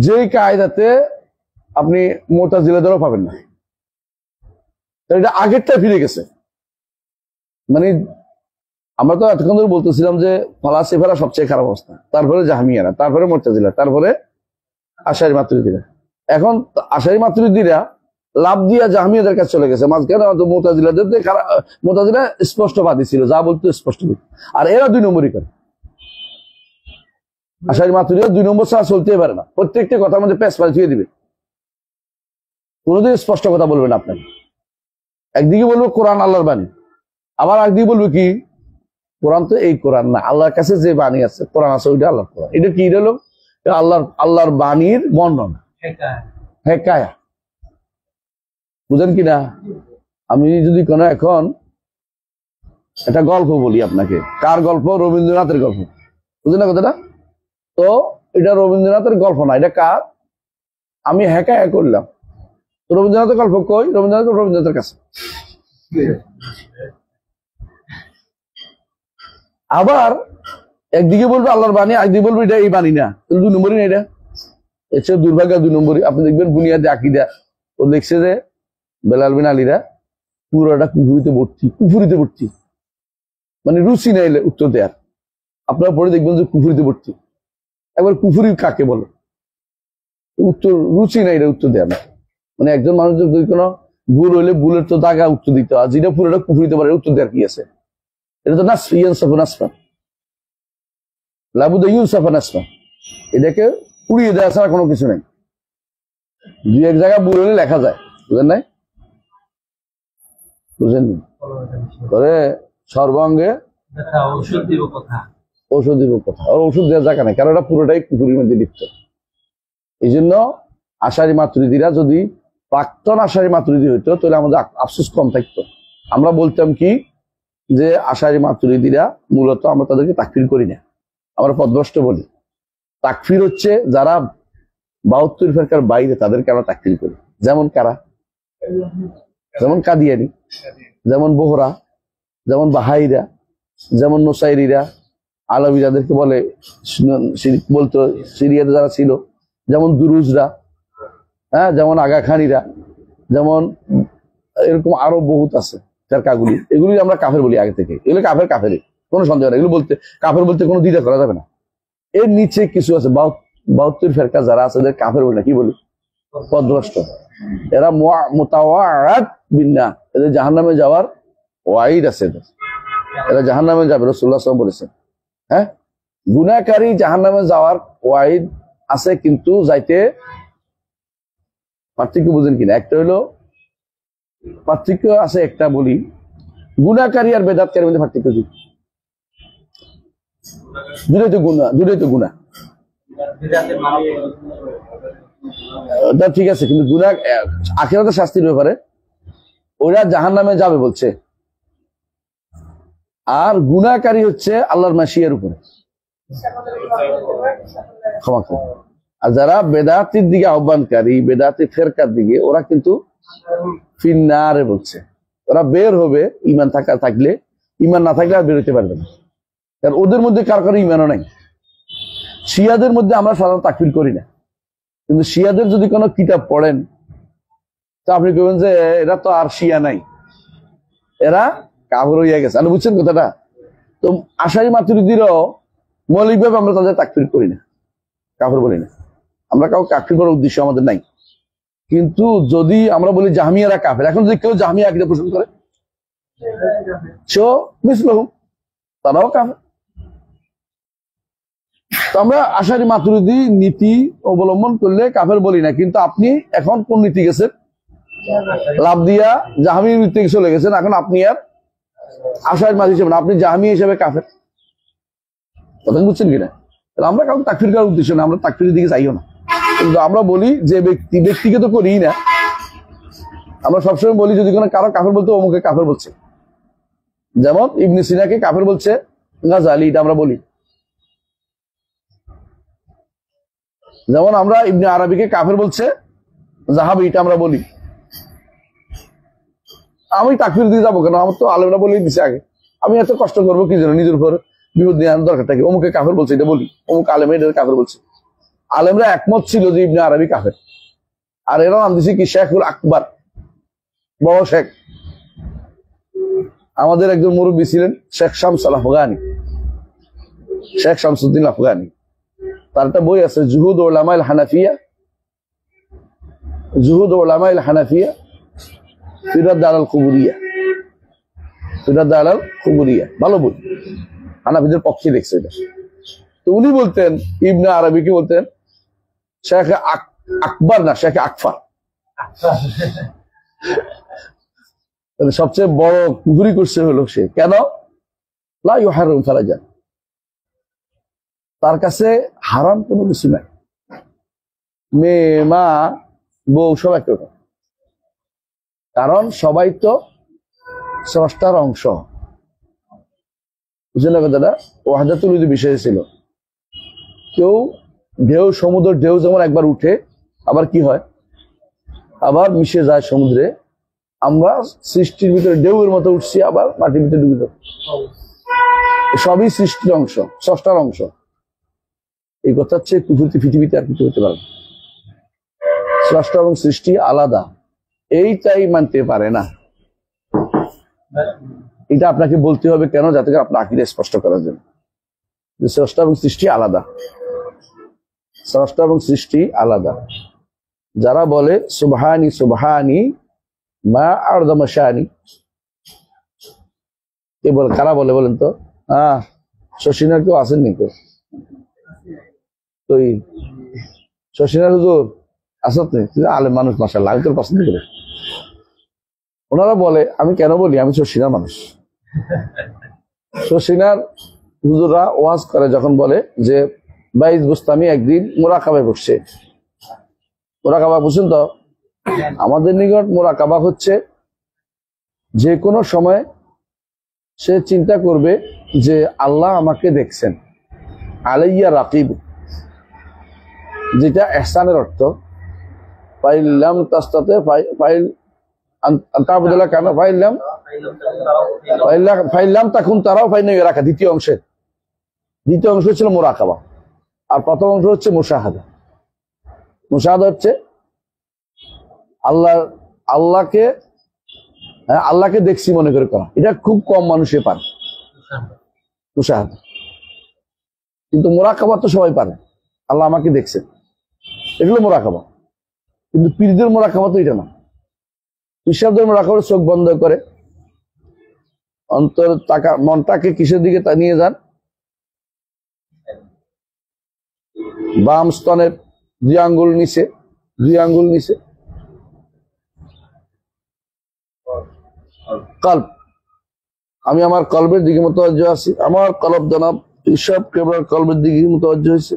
যেই কায়দাতে আপনি মুতাজিলাদেরও পাবেন না, এটা আগেরটা ফিরে গেছে। মানে আমরা তো এতক্ষণ ধরে বলতেছিলাম যে ফালাসিফারা সবচেয়ে খারাপ অবস্থা, তারপরে জাহমিয়ারা, তারপরে মুতাজিলা, তারপরে আশারি মাতুরিদীরা। এখন আশারি মাতুরিদীরা লাভ দিয়া জাহমিয়াদের কাছে চলে গেছে। মাঝখানে মুতাজিলা স্পষ্টবাদী ছিল, যা বলতো স্পষ্ট, আর এরা 2 নম্বরই করে। আশারি মাতুরিদীরা 2 নম্বর ছাড়া চলতেই পারে না, প্রত্যেকটা কথার মধ্যে পেঁচ পাড়ি দিয়ে দিবে, কোনোদিন স্পষ্ট কথা বলবেন আপনাকে। একদিকে বলবো কোরআন আল্লাহর বাণী, আবার একদিকে বলবো কি কোরআন তো এই কোরআন না, আল্লাহর কাছে যে বাণী আছে, কোরআন আছে, ওইটা আল্লাহর কোরআন। এটা কি হলো? আল্লাহর বাণীর বর্ণনা, হেকায়া। বুঝেন কিনা? আমি যদি কোনো এখন একটা গল্প বলি আপনাকে, কার গল্প? রবীন্দ্রনাথের গল্প, বুঝলেন না কথাটা? তো এটা রবীন্দ্রনাথের গল্প না, এটা কার? আমি হেকায়া করলাম। রবীন্দ্রনাথের গল্প কই? রবীন্দ্রনাথের কাছে। আবার একদিকে বলবে আল্লাহর বাণী, একদিকে বলবে এটা এই বাণী না, 2 নম্বরই না এটা। এর চেয়ে দুর্ভাগ্য 2 নম্বরই। আপনি দেখবেন বুনিয়াদে আকিদা ও দেখছে যে বেলাল বিন আলীরা পুরোটা কুফুরিতে ভর্তি, মানে রুচি নাই উত্তর দেয়ার। আপনারা পরে দেখবেন যে কুফুরিতে ভর্তি। একবার কুফুরি কাকে বলে, উত্তর রুচি নাই এটা উত্তর দেয়ার না। মানে একজন মানুষ যদি কোনো ভুল হইলে ভুলের তো দাগা উত্তর দিতে হয়, যেটা পুরোটা কুফুরিতে পারে উত্তর দেওয়ার কি আছে? এটা তো নাসফা লাবুদা ইউনসাফা নাসফা, এটাকে উড়িয়ে দেওয়া ছাড়া কোনো কিছু নেই। 2-1 জায়গা ভুল হলে লেখা যায়, বুঝেন নাই? বুঝেননি? তবে সর্বাঙ্গে ঔষধ দিব কথা, আর ওষুধ দেওয়া যাক না, কারণ এটা পুরোটাই কুফুরির মধ্যে লিপ্ত। এই জন্য আশারি মাতুরিদিরা যদি প্রাক্তন আশারি মাতুরিদি হইতো তাহলে আমাদের আফসোস কম থাকতো। আমরা বলতাম কি যে আশারি মাতুরিদিরা মূলত আমরা তাদেরকে তাকফির করি না, আমরা পদভ্রষ্ট বলি। তাকফির হচ্ছে যারা 72 ফেরকার বাইরে, তাদেরকে আমরা তাকফির করি। যেমন কারা? যেমন কাদিয়ানি, যেমন বোহরা, যেমন বাহাইরা, যেমন নোসাইরিরা, আলবী যাদেরকে বলে বলতো সিরিয়াতে যারা ছিল, যেমন দুরুজরা, হ্যাঁ, যেমন আগা খানিরা, যেমন এরকম আরো বহুত আছে ফেরকাগুলি। এগুলি আমরা কাফের বলি আগে থেকে। এগুলো কাফেরই, কোনো সন্দেহ নেই। এগুলো বলতে কাফের বলতে কোনো দ্বিধা করা যাবে না। এর নিচে কিছু আছে 72 ফেরকা যারা আছে এদের কাফের বলি না, কি বলি? পদভ্রষ্ট। এরা মুতাওয়াআত বিন্নাহ, এদের জাহান্নামে যাওয়ার ওয়াইদ আছে। এরা জাহান্নামে যাবে, রাসূলুল্লাহ সাল্লাল্লাহু আলাইহি ওয়াসাল্লাম বলেছেন। হ্যাঁ, গুনাহকারী জাহান্নামে যাওয়ার ওয়াইদ আছে, কিন্তু যাইতে পার্থক্য বুঝেন কিনা? একটা হলো পার্থক্য আছে, একটা বলি গুনাহকারী আর বেদাতকারীর মধ্যে পার্থক্য কি? দুটোই তো গুনাহ। ঠিক আছে, কিন্তু গুনাহ আখিরাতের শাস্তির ব্যাপারে ওরা জাহান্নামে যাবে বলছে, আর গুনাহকারী হচ্ছে আল্লাহর মাশিয়ার উপরে ক্ষমা করে। আর যারা বেদাতির দিকে আহ্বানকারী, বেদাতি ফেরকার দিকে, ওরা কিন্তু ফিন্নারে বলছে। ওরা বের হবে ইমান থাকলে, ইমান না থাকলে আর বের হতে পারবে না। কারণ ওদের মধ্যে কারো ইমানও নাই। শিয়াদের মধ্যে আমরা সাধারণত তাকফির করি না, কিন্তু শিয়াদের যদি কোনো কিতাব পড়েন তো আপনি বলবেন যে এরা তো আর শিয়া নাই, এরা কাফের হইয়া গেছে। আপনি বুঝছেন কথাটা? তো আশারি মাতুরিদিরও মৌলিকভাবে আমরা তাদের তাকফির করি না, কাফের বলি না। আমরা কাউকে তাকফির করার উদ্দেশ্য আমাদের নাই। কিন্তু যদি আমরা বলি জাহমিয়ারা কাফের, এখন যদি কেউ জাহমিয়া আকীদা পোষণ করে তারাও কাফের। তো আমরা আশারি মাতুরিদি নীতি অবলম্বন করলে কাফের বলি না। কিন্তু আপনি এখন কোন নীতি গেছেন? লাভ দিয়া জাহমি নীতি চলে গেছেন। এখন আপনি আর আশারি মাতুরিদি হিসেবে না, আপনি জাহমি হিসেবে কাফের। কথা বুঝছেন কিনা? আমরা কাউকে তাকফির করার উদ্দেশ্য না, আমরা তাকফিরের দিকে চাইও না। কিন্তু আমরা বলি যে ব্যক্তিকে তো করি না, আমরা সবসময় বলি যদি কোনো কারো কাফের বলতে অমুকে কাফের বলছে। যেমন ইবনে সিনাকে কাফের বলছে গাজালি, এটা আমরা বলি। যেমন আমরা ইবনে আরবিকে কাফের বলছে জাহাবি, এটা আমরা বলি। আমি তাকফির দিয়ে যাবো কেন? আমার তো আলেমরা বলেই দিছে আগে। আমি এত কষ্ট করবো কি জন্য? নিজের উপর বিপদ নিয়ে আনার দরকারটা কি? অমুকে কাফের বলছে এটা বলি, অমুক আলেম এটা কাফের বলছে। আলেমরা একমত ছিল যে ইবনে আরবি কাফের, আর এরা নাম দিছে কি শেখুল আকবর, বড় শেখ। আমাদের একজন মুরব্বী ছিলেন শেখ শামসুল আফগানি, শেখ শামসুদ্দিন আফগানি। তার একটা বই আছে জুহুদ উলামাইল হানাফিয়া, জুহুদ উলামাইল হানাফিয়া ফিরাদ আলাল কুবুরিয়া, ফিরাদ আলাল কুবুরিয়া, ভালো বই, হানাফিদের পক্ষে দেখছে এটা। তো উনি বলতেন ইবনে আরবিকে বলতেন শেখ আকবর না, শেখ আকফর। সবচেয়ে বড় কুফরি করছে হলো সে। কেন? লা ইউহাররিম ফারাজান, তার কাছে হারাম কোনো কিছু নাই। মেয়ে, মা, বউ সব একরকম, কারণ সবাই তো স্রষ্টার অংশ। বুঝলেন না কথাটা? ওয়াহদাতুল উজুদ বিষয় ছিল। কেউ ঢেউ, সমুদ্র ঢেউ যেমন একবার উঠে আবার কি হয়, আবার মিশে যায় সমুদ্রে, আমরা সৃষ্টির ভিতরে ঢেউয়ের মতো উঠছি, আবার মাটির ভিতরে ডুবে যাবো। সবই সৃষ্টির অংশ, স্রষ্টার অংশ। এই কথা হচ্ছে পৃথিবীতে আর কিছু হতে পারবে। স্রষ্টা এবং সৃষ্টি আলাদা, এইটাই মানতে পারে না। এটা আপনাকে বলতে হবে কেন? যাতে করে আপনার আকীদা স্পষ্ট করার জন্য যে স্রষ্টা এবং সৃষ্টি আলাদা। স্রষ্টা এবং সৃষ্টি আলাদা। যারা বলে সুবহানি সুবহানি মা আযমা শানি, কে বলে? কারা বলে বলেন তো? হ্যাঁ, শশীনার কেউ আছেন নি? কেউ তো শশীনার হুজুর আসত নেই? আলেম মানুষ, মাশাআল্লাহ, আমি তোর পছন্দ করি। ওনারা বলে, আমি কেন বলি, আমি শশীনার মানুষ। শশীনার হুজুররা ওয়াজ করে যখন বলে যে বাইজ বুস্তামি একদিন মুরাকাবায় বসছে। মুরাকাবা বুঝছেন তো? আমাদের নিকট মুরাকাবা হচ্ছে যে কোনো সময় সে চিন্তা করবে যে আল্লাহ আমাকে দেখছেন, আলাইয়া রাকিব, যেটা ইহসানের অর্থ। ফাইল্লাম তাস্তাতে ফাইল আনতাবুদুল্লাহ কেন ফাইল্লাম তাকুন তারাও ফাইন রাখা। দ্বিতীয় অংশ ছিল মুরাকাবা, আর প্রথম অংশ হচ্ছে মুশাহাদা। মুশাহাদা হচ্ছে আল্লাহকে দেখছি মনে করে করা। এটা খুব কম মানুষে পারে মুশাহাদা, কিন্তু মুরাকাবা তো সবাই পারে। আল্লাহ আমাকে দেখছেন, এগুলো মুরাকাবা। কিন্তু পীরদের মুরাকাবা তো এটা না। পীরদের মুরাকাবা চোখ বন্ধ করে অন্তর মনটাকে কিসের দিকে নিয়ে যান? বাম স্তনের 2 আঙ্গুল নিচে কল্ব। আমি আমার কলবের দিকে মুতাওয়াজ্জহ আছি। আমার কলব জনাব ইরশাদ কেবলার কলবের দিকে মুতাওয়াজ্জহ হয়েছে।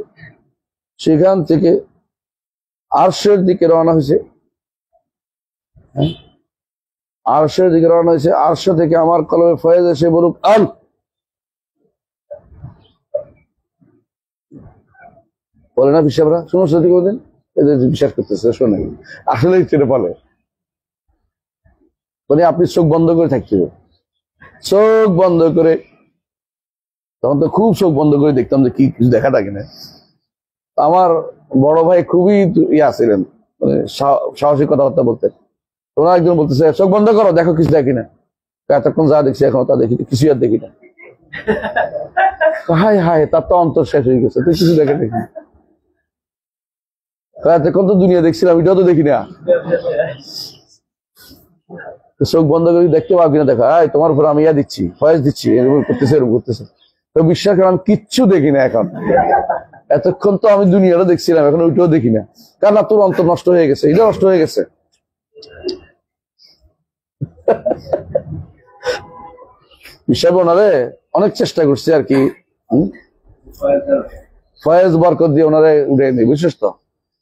সেখান থেকে আরশের দিকে রওনা হয়েছে। আরশ থেকে আমার কলবে ফয়েজ এসে বলুক আল। বলে না পিসাবরা? শুনো সাথে কোনদিন এদের বিশ্বাস করতেছে, শোনে আসলে সেটা বলে। মানে আপনি চোখ বন্ধ করে থাকতে হবে, চোখ বন্ধ করে। তখন তো খুব চোখ বন্ধ করে দেখতাম যে কি কিছু দেখা থাকে না। আমার বড় ভাই খুবই ছিলেন, মানে সাহসী কথাবার্তা বলতেন। ওরা একজন বলতেছে চোখ বন্ধ করো, দেখো কিছু দেখি না। এতক্ষণ যা দেখছি এখন তা দেখি, কিছু আর দেখি না। হায় হায়, তার তো অন্তর শেষ হয়ে গেছে, তুই কিছু দেখি। এতক্ষণ তো দুনিয়া দেখছিলাম, এটাও তো দেখি না। চোখ বন্ধ করে দেখতে পাও কিনা দেখো। তোমার উপর আমি দিচ্ছি, ফয়েজ দিচ্ছি, এরকম করতেছে। তো বিশ্বাস করে আমি কিচ্ছু দেখি না এখন। এতক্ষণ তো আমি দুনিয়াটা দেখছিলাম, এখন ওইটাও দেখি না। কারণ তোর অন্তর নষ্ট হয়ে গেছে, এটা নষ্ট হয়ে গেছে। বিশ্বাস ওনারে অনেক চেষ্টা করছে আর কি, ফয়েজ বরকত দিয়ে ওনারে উঠে নি, বুঝছিস তো?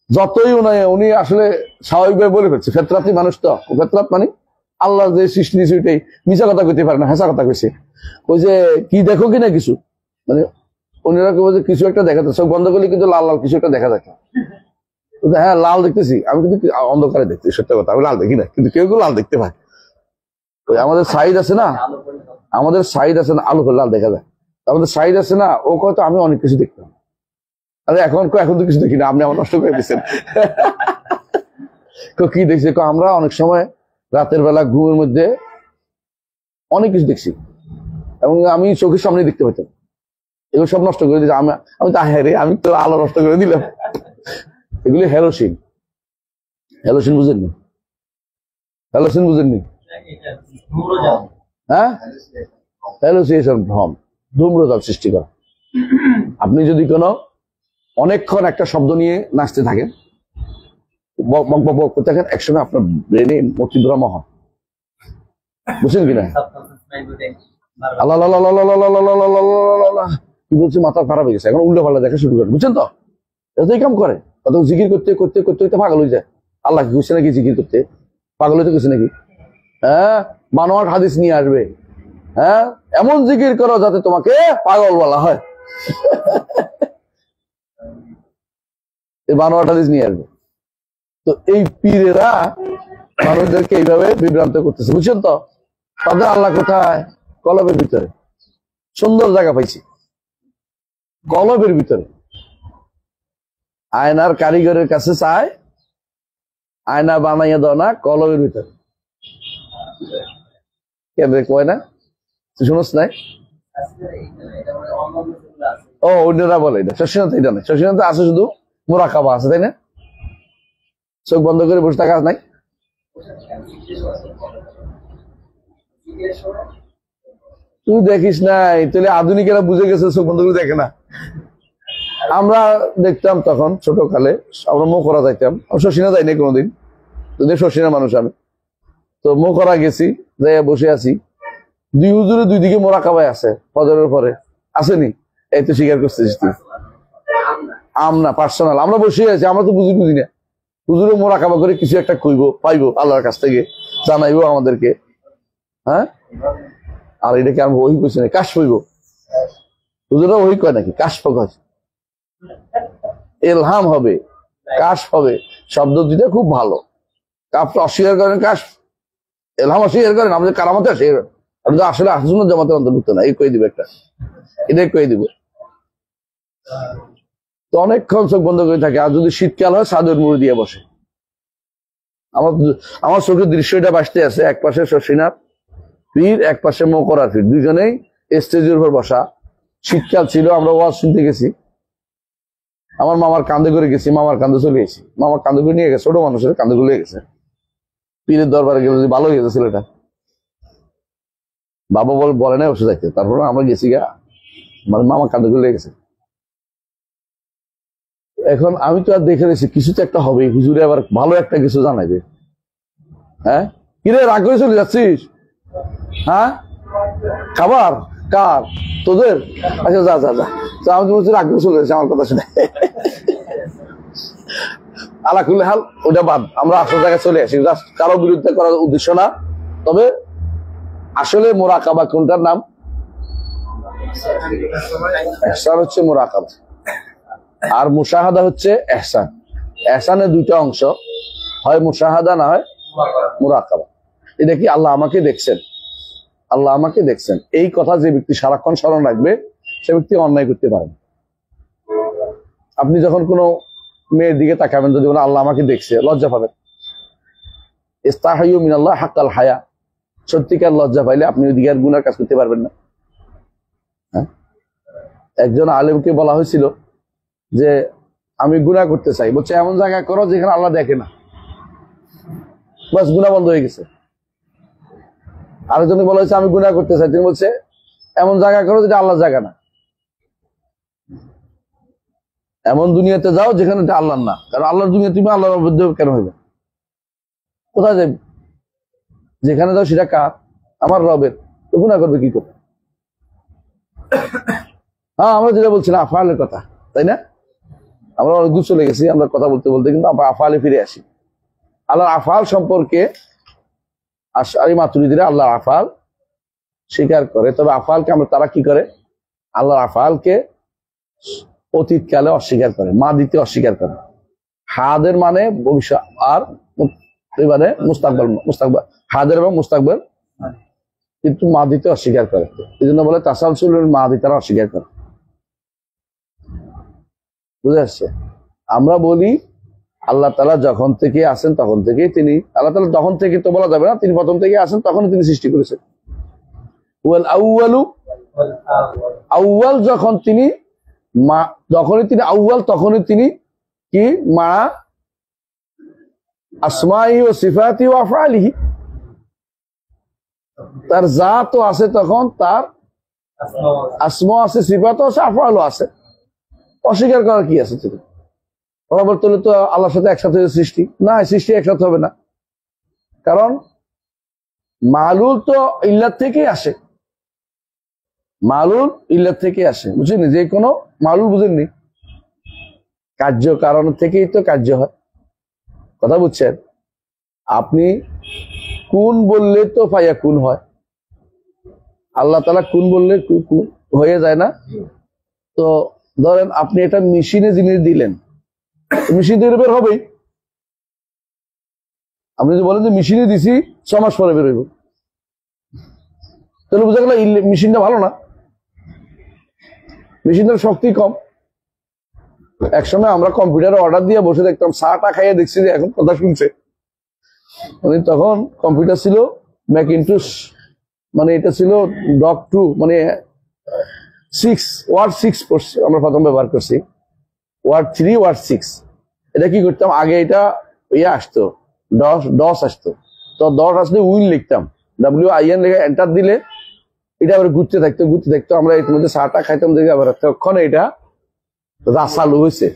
যতই উনি আসলে স্বাভাবিকভাবে বলে ফেলছে, ফেতরাতি মানুষ তো। ফেতরাত মানে আল্লাহ যে সৃষ্টি দিয়েছে ওইটাই। মিছা কথা কইতে পারে না, হেঁচা কথা কইছে। ওই যে কি দেখো কিনা কিছু, মানে অন্যরা কেউ কিছু একটা দেখাতে, চোখ বন্ধ করলে কিন্তু লাল লাল কিছু একটা দেখা যায়। হ্যাঁ লাল দেখতেছি, আমি কিন্তু অন্ধকারে দেখতেছি, সত্য কথা, আমি লাল দেখি না, কিন্তু কেউ কেউ লাল দেখতে পায়। ওই আমাদের সাইড আছে না, আলো করে লাল দেখা যায়। আমাদের সাইড আছে না, ও হয়তো আমি অনেক কিছু দেখতাম। আরে এখন তো কিছু দেখি না, আপনি আমার নষ্ট করে দিচ্ছেন। কি দেখছি? আমরা অনেক সময় রাতের বেলা ঘুমের মধ্যে অনেক কিছু দেখছি, এবং আমি চোখের সামনে দেখতে পেতাম। এগুলো সব নষ্ট করে দিয়েছি আমি তো হ্যাঁ রে, আমি তো আলো নষ্ট করে দিলাম। এগুলি হেলোসিন বুঝেননি? হ্যাঁ, হ্যালোসিনেশন, ভ্রম, ধূম্রজাল সৃষ্টি করা। আপনি যদি কোনো অনেকক্ষণ একটা শব্দ নিয়ে নাচতে থাকেন, বক বক বক করতে থাকেন, একসময় আপনার ব্রেনে মতিভ্রম হয়, বুঝছেন কিনা? আল্লাহ কি বলছে, মাথা খারাপ হয়ে গেছে, এখন উল্টো পাল্টা দেখা শুরু করে, বুঝছেন তো? এটাই কাম করে। কত জিকির করতে করতে করতে করতে পাগল হয়ে যায়। আল্লাহ কি করছে নাকি জিকির করতে? পাগল হইতে করছে নাকি? হ্যাঁ, মানোয়ার হাদিস নিয়ে আসবে। হ্যাঁ, এমন জিকির করো যাতে তোমাকে পাগল বলা হয়। মানোয়ার হাদিস নিয়ে আসবে। তো এই পীরেরা মানুষদেরকে এইভাবে বিভ্রান্ত করতেছে, বুঝছেন তো? তাদের আল্লাহ কোথায়? কলবের ভিতরে। সুন্দর জায়গা পাইছি, কলবের ভিতরে। আয়নার কারিগরের কাছে চায়, আয়না বানাইয়া দাও না কলমের ভিতরে। কেন কয় না, তুই শুনস নাই? ও ওইটা বলে, এটা শশীনাথ, এটা নাই। শশীনাথ আছে শুধু মোরাকাবা আছে, তাই না? চোখ বন্ধ করে বসে থাকা নাই। তুই দেখিস নাই, তাহলে আধুনিকেরা বুঝে গেছে চোখ বন্ধ করে দেখে না। আমরা দেখতাম তখন ছোটকালে, আমরা মোকরা যাইতাম, শশীনা যাই নাই কোনোদিন, যদি শশীনা মানুষ আমি। তো মোকরা গেছি, যাই বসে আছি, দুই হুজুরে দুই দিকে মোরাকাবায় আছে ফজরের পরে, আসেনি? এই তো স্বীকার করছিস তুই। আমরা পার্সোনাল আমরা বসে আছি, আমরা তো বুঝি না। হুজুরে মোরাকাবা করে কিছু একটা কইবো, পাইবো আল্লাহর কাছ থেকে, জানাইবো আমাদেরকে। হ্যাঁ, আর এটাকে আমি ওই কইছি না, কাশ হইব। হুজুরা ওই কয় নাকি? কাশ কয়, এলহাম হবে, কাশ হবে। শব্দ দুইটা খুব ভালো। কাপ অস্বীকার করেন, কাশ এলহাম অস্বীকার করেন, আমাদের কারামতে আসে। আপনি তো আসলে আসুন জামাতের অন্তর্ভুক্ত না, এই কয়ে দিব একটা, এটাই কয়ে দিব। তো অনেকক্ষণ চোখ বন্ধ করে থাকে। আর যদি শীতকাল হয় চাদর মুড়ি দিয়ে বসে। আমার চোখের দৃশ্যটা বাসতে আছে, এক পাশে শশীনাথ পীর, এক পাশে মোকরার পীর, দুজনেই স্টেজের উপর বসা। শীতকাল ছিল, আমরা ওয়াজ শুনতে গেছি। আমার মামার কান্দে করে গেছি, মামার কান্দে চলে গেছি, মামার কান্দে করে নিয়ে গেছে, ছোট মানুষের কান্দে করে নিয়ে গেছে। পীরের দরবারে গেলে ভালো হয়ে গেছে ছেলেটা, বাবা বলে নাই বসে থাকতে। তারপর আমরা গেছি গা, মানে মামা কান্দে করে গেছে। এখন আমি তো আর দেখে নিয়েছি কিছু তো একটা হবে, হুজুরে আবার ভালো একটা কিছু জানাইবে। হ্যাঁ, কিরে রাগ করে চলে যাচ্ছিস? হ্যাঁ, খাবার কার? তোদের? আচ্ছা যা যা যা। তো আমি তো বলছি রাগ করে চলে যাচ্ছি আমার কথা শুনে। আলাকুল্লি হাল ওটা বাদ, আমরা আসল জায়গায় চলে আসি। কারো বিরুদ্ধে করার উদ্দেশ্য না। তবে আসলে মোরাকাবা কোনটার নাম? ইহসান হচ্ছে মোরাকাবা, আর মুশাহাদা হচ্ছে ইহসান। ইহসানের দুইটা অংশ, হয় মুশাহাদা না হয় মুরাকাবা। এটা কি আল্লাহ আমাকে দেখছেন, আল্লাহ আমাকে দেখছেন, এই কথা যে ব্যক্তি সারাক্ষণ স্মরণ রাখবে সে ব্যক্তি অন্যায় করতে পারে। আপনি যখন কোনো মেয়ের দিকে তাকাবেন, যদি বলেন আল্লাহ আমাকে দেখছে, লজ্জা পাবেন। ইস্তাহাইয়ু মিনাল্লাহ হাক্কাল হায়া, সত্যিকার লজ্জা পাইলে আপনি ওই দিকে আর গুনার কাজ করতে পারবেন না। হ্যাঁ, একজন আলেমকে বলা হয়েছিল যে আমি গুনাহ করতে চাই, বলছে এমন জায়গা করো যেখানে আল্লাহ দেখে না, বাস গুনাহ বন্ধ হয়ে গেছে। আরেকজনকে বলা হয়েছে আমি গুনাহ করতে চাই, তিনি বলছে এমন জায়গা করো যেটা আল্লাহ জায়গা না। এমন দুনিয়াতে যাও যেখানে আল্লাহ না, কারণ আল্লাহর দুনিয়া তুমি আল্লাহর অবৈধ কেন হইবে? কোথায় যাবে? যেখানে যাও সেটা কার? আমার রবের। তো গুনাহ করবে কি করে? হ্যাঁ, আমরা যেটা বলছিলাম আফআলের কথা, তাই না? আমরা অনেক দূর চলে গেছি আমরা কথা বলতে বলতে, কিন্তু আমরা আফআলে ফিরে আসি। আল্লাহর আফআল সম্পর্কে আশআরী মাতুরিদীরা আল্লাহর আফআল স্বীকার করে, তবে আফআলকে আমরা তারা কি করে? আল্লাহর আফআলকে অতীতকালে অস্বীকার করে, মাদিতে অস্বীকার করে। হাদের মানে ভবিষ্যৎ, আর মানে মুস্তাকবাল, হাদের এবং মুস্তাকবাল, কিন্তু মাদিতে অস্বীকার করে। এই জন্য বলে তাসালসুলুল মাদি, তারা অস্বীকার করে। বুঝে আসছে? আমরা বলি আল্লাহ তাআলা যখন থেকে আসেন তখন থেকেই তিনি, আল্লাহ তাআলা তখন থেকে তো বলা যাবে না, তিনি প্রথম থেকে আসেন, তখনই তিনি সৃষ্টি করেছেন। ওয়াল আউয়ালু, আউয়াল যখন তিনি যখনই তিনি আউয়াল, তখনই তিনি কি মা আসমাইহি ওয়া সিফাতিহি ওয়া আফআলিহি, তার জাতও আছে, তখন তার আসমা আছে, সিফাতও আছে, আফআলও আছে। অস্বীকার করার কি আছে? তিনি ওরা বলতে তো আল্লাহর সাথে একসাথে সৃষ্টি না, সৃষ্টি একসাথে হবে না, কারণ মালুল তো ইল্লাত থেকেই আসে, মালুল ইল্লাত থেকে আসে, বুঝেননি? যে কোনো মালুল বুঝেননি, কার্য কারণ থেকেই তো কার্য হয়। কথা বুঝছেন? আপনি কুন বললে তো ফাইয়া কুন হয়, আল্লাহ তাআলা কুন বললে কুন হয়ে যায় না? তো ধরেন আপনি এটা মেশিনে জিনিস দিলেন, মেশিন থেকে বের হবেই। আপনি যদি বলেন যে মেশিনে দিছি 6 মাস পরে বের হইব, তাহলে বোঝা গেল মেশিনটা ভালো না, মেশিনটার শক্তি কম। একসময় আমরা কম্পিউটারে অর্ডার দিয়ে বসে দেখতাম, চাটা খাইয়ে দেখছি যে এখন কথা শুনছে। মানে তখন কম্পিউটার ছিল ম্যাকিনটশ, মানে এটা ছিল ডক 2, মানে 6 পড়ছি আমরা প্রথম ব্যবহার করছি, ওয়ার্ড 3 ওয়ার্ড 6। এটা কি করতাম আগে, এটা ইয়ে আসতো ডস আসতো, তো ডস আসলে উইল লিখতাম, WIN লিখে এন্টার দিলে এটা আবার ঘুরতে থাকতো আমরা এর মধ্যে চাটা খাইতাম দেখে আবার তখন এটা চালু হয়েছে।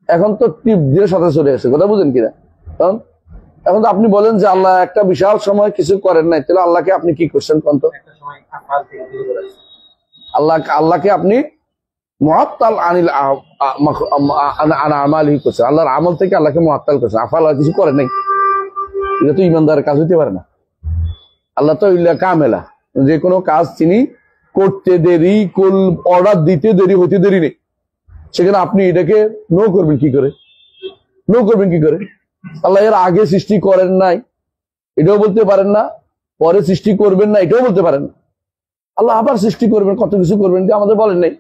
এখন তো টিপ দিয়ে সাথে চলে আসে, কথা বুঝেন কিনা? কারণ এখন তো আপনি বলেন যে আল্লাহ একটা বিশাল সময় কিছু করেন নাই, তাহলে আল্লাহকে আপনি কি করছেন কোন তো? আল্লাহকে আপনি মুআত্তাল আনিল আমালিহি করছেন, আল্লাহর আমল থেকে আল্লাহকে মুআত্তাল করছেন, আফাল কিছু করেন নাই। এটা তো ইমানদারের কাজ হইতে পারে না। আল্লাহ তো ইল্লা কামেলা, যে কোনো কাজ তিনি করতে দেরি, অর্ডার দিতে দেরি, হতে দেরি নেই। সেখানে আপনি এটাকে নো করবেন কি করে? আল্লাহ এর আগে সৃষ্টি করেন নাই এটাও বলতে পারেন না, পরে সৃষ্টি করবেন না এটাও বলতে পারেন না। আল্লাহ আবার সৃষ্টি করবেন, কত কিছু করবেন, এটা আমাদের বলেন নাই।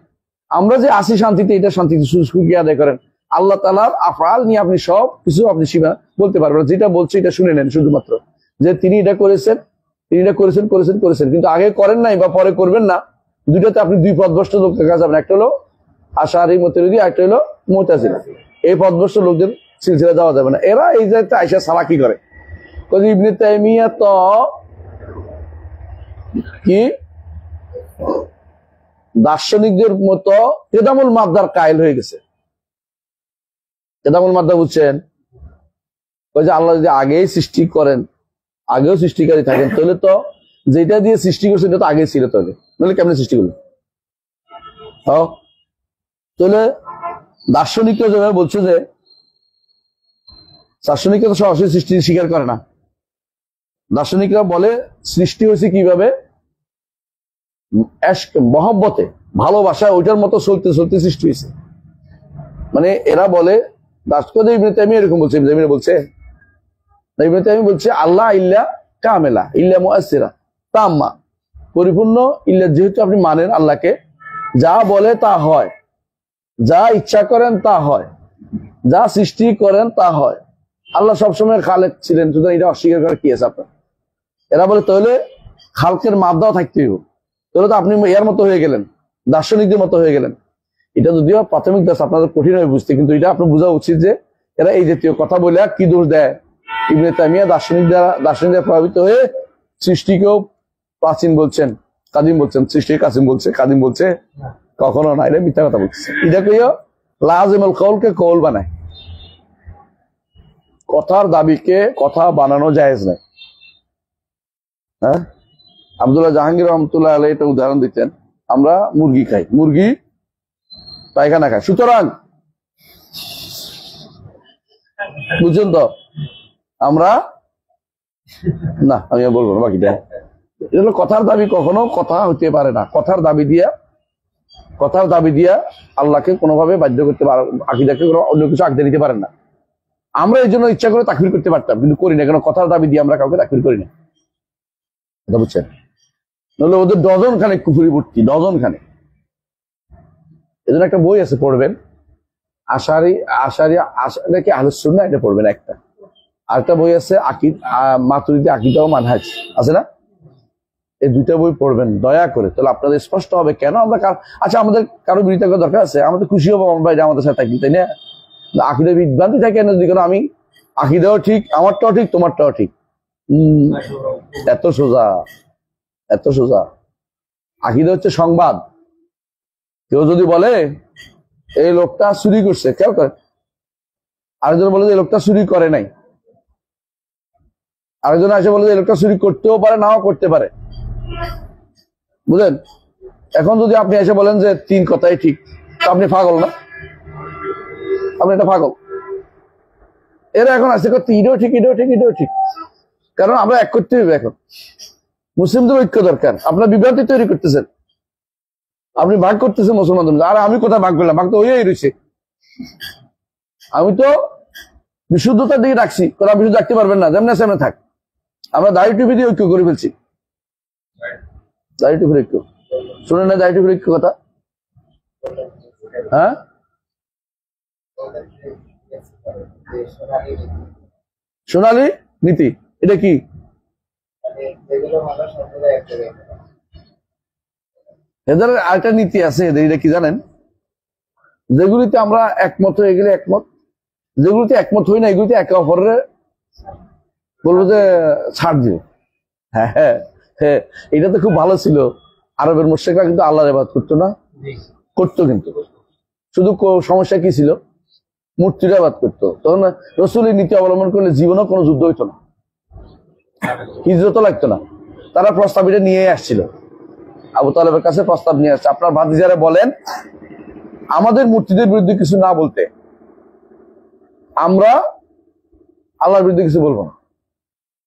আমরা যে আসি শান্তিতে, এটা শান্তিতে সুখী আদায় করেন। আল্লাহ তাআলার আফআল নিয়ে আপনি সব কিছু আপনি সীমা বলতে পারবেন না। যেটা বলছে এটা শুনে নেন শুধুমাত্র, যে তিনি এটা করেছেন, কিন্তু আগে করেন নাই বা পরে করবেন না। দুইটাতে আপনি দুই পথভ্রষ্ট লোক দেখা যাবেন, একটা হলো আশারি মতুরিদি, একটা হলো মুতাজিলা। এই পথভ্রষ্ট লোকদের সিলসিলা দেওয়া যাবে না। এরা এই যে আয়েশা সালাকি করে, ইবনে তাইমিয়া তো কি দার্শনিকদের মতো তেদামুল মাদ্দার কায়েল হয়ে গেছে। তেদামুল মাদ্দা বুঝছেন? ওই যে আল্লাহ যদি আগেই সৃষ্টি করেন, আগেও সৃষ্টিকারী থাকেন, তাহলে তো যেটা দিয়ে সৃষ্টি করছে এটা তো আগেই ছিল, তাহলে নাহলে কেমনে সৃষ্টি করলো? তাহলে দার্শনিকরা যেভাবে বলছে যে দার্শনিকরা তো সরাসরি সৃষ্টি স্বীকার করে না। দার্শনিকরা বলে সৃষ্টি হয়েছে কিভাবে, মহব্বতে, ভালোবাসা, ওইটার মতো চলতে সৃষ্টি হয়েছে। মানে এরা বলে, ইবনে তাইমিয়া এরকম বলছে, ইবনে তাইমিয়া বলছে আল্লাহ ইল্লা কামেলা, ইল্লা মুআসসিরা, তাম্মা, পরিপূর্ণ। ইল্লা যেহেতু আপনি মানেন আল্লাহকে, যা বলে তা হয়, যা ইচ্ছা করেন তা হয়, যা সৃষ্টি করেন তা হয়। আল্লাহ সবসময় খালেক ছিলেন, সুতরাং এটা অস্বীকার করার কি আছে আপনার? এরা বলে তাহলে খালকের মাদ্দাও থাকতে হবে, তাহলে তো আপনি এর মতো হয়ে গেলেন, দার্শনিকদের মতো হয়ে গেলেন। এটা যদিও প্রাথমিক দাস আপনাদের কঠিন হয়ে বুঝতে, কিন্তু এটা আপনার বোঝা উচিত যে এরা এই জাতীয় কথা বলে কি দোষ দেয়। ইবনে তাইমিয়া দার্শনিকদের প্রভাবিত হয়ে সৃষ্টিকেও প্রাচীন বলছেন, কাদিম বলছেন, সৃষ্টিকে কাদিম বলছে, কখনো না, এটা মিথ্যা কথা বলছে। এটাকেও লাজিমুল কওলকে কওল বানায়, কথার দাবিকে কথা বানানো জায়েজ নাই। হ্যাঁ, আব্দুল্লাহ জাহাঙ্গীর রহমতুল্লাহ আলাইহি এটা উদাহরণ দিতেন, আমরা মুরগি খাই, মুরগি পায়খানা খায়, সুতরাং বুঝছেন তো, আমরা না, আমি বলবো না বাকিটা। এটা হলো কথার দাবি, কখনো কথা হইতে পারে না। কথার দাবি দিয়া আল্লাহকে কোনোভাবে বাধ্য করতে পারে, আকীদাকে অন্য কিছু আঁকতে দিতে পারেন না। আমরা এই জন্য ইচ্ছা করে তাকফির করতে পারতাম, কিন্তু করি না, কেন? কথার দাবি দিয়ে আমরা কাউকে তাকফির করি না, কথা বুঝছেন? নাহলে ওদের ডজন খানে কুফরি ভর্তি, ডজন খানে। এজন্য একটা বই আছে, পড়বেন, আশারি কি আহলুস সুন্নাহ, এটা পড়বেন একটা। আরেকটা বই আছে মাতুরিদি আকীদা ও মানহাজ, আছে না? এই দুইটা বই পড়বেন দয়া করে, তাহলে আপনাদের স্পষ্ট হবে কেন আমরা আচ্ছা, আমাদের কারো বিরোধিতা করার দরকার আছে? আমাদের খুশি হবো আমরা আমাদের সাথে থাকি, তাই না? আকীদা বিভ্রান্তি থাকে না, যদি আমি আকীদাও ঠিক, আমারটাও ঠিক, তোমারটাও ঠিক। এত সোজা। আকীদা হচ্ছে সংবাদ। কেউ যদি বলে এই লোকটা চুরি করছে, কেউ করে, আরেকজন বলে যে এই লোকটা চুরি করে নাই, আরেকজন এসে বলে যে এই লোকটা চুরি করতেও পারে, নাও করতে পারে, বুঝলেন? এখন যদি আপনি এসে বলেন যে 3 কথাই ঠিক, তো আপনি পাগল না? আপনি এটা পাগল। এরা এখন আসছে করতে এটাও ঠিক, কারণ আমরা এক করতে হবে। এখন মুসলিমদের ঐক্য দরকার। আপনার বিভ্রান্তি তৈরি করতেছেন, আপনি ভাগ করতেছেন মুসলমানদের। আর আমি কোথায় ভাগ করলাম? ভাগ তো হয়েই রয়েছে। আমি তো বিশুদ্ধতার দিকে রাখছি, কোথাও বিশুদ্ধ রাখতে পারবেন না, যেমন সেমন থাক। আমরা দাড়ি টুপি দিয়ে ঐক্য করে ফেলছি, দাড়ি টুপির ঐক্য। শুনেন না দাড়ি টুপির ঐক্য কথা? হ্যাঁ, সোনালী নীতি। এটা কি? এদের আরেকটা নীতি আছে, এটা কি জানেন? যেগুলিতে আমরা একমত হয়ে গেলে একমত, যেগুলিতে একমত হই না এগুলিতে একে অপরের বলবো যে ছাড় দিও। হ্যাঁ হ্যাঁ হ্যাঁ, এটা তো খুব ভালো ছিল। আরবের মুশরিকরা কিন্তু আল্লাহর ইবাদত করতো না, করতো কিন্তু শুধু সমস্যা কি ছিল? মূর্তির ইবাদত করতো। তখন রাসূলের নীতি অবলম্বন করলে জীবনেও কোনো যুদ্ধ হইতো না, হিজরতও লাগতো না। তারা প্রস্তাব এটা নিয়ে আসছিল, আবু তালেবের কাছে প্রস্তাব নিয়ে আসছে, আপনার ভাতিজারা বলেন আমাদের মূর্তিদের বিরুদ্ধে কিছু না বলতে, আমরা আল্লাহর বিরুদ্ধে কিছু বলবো না,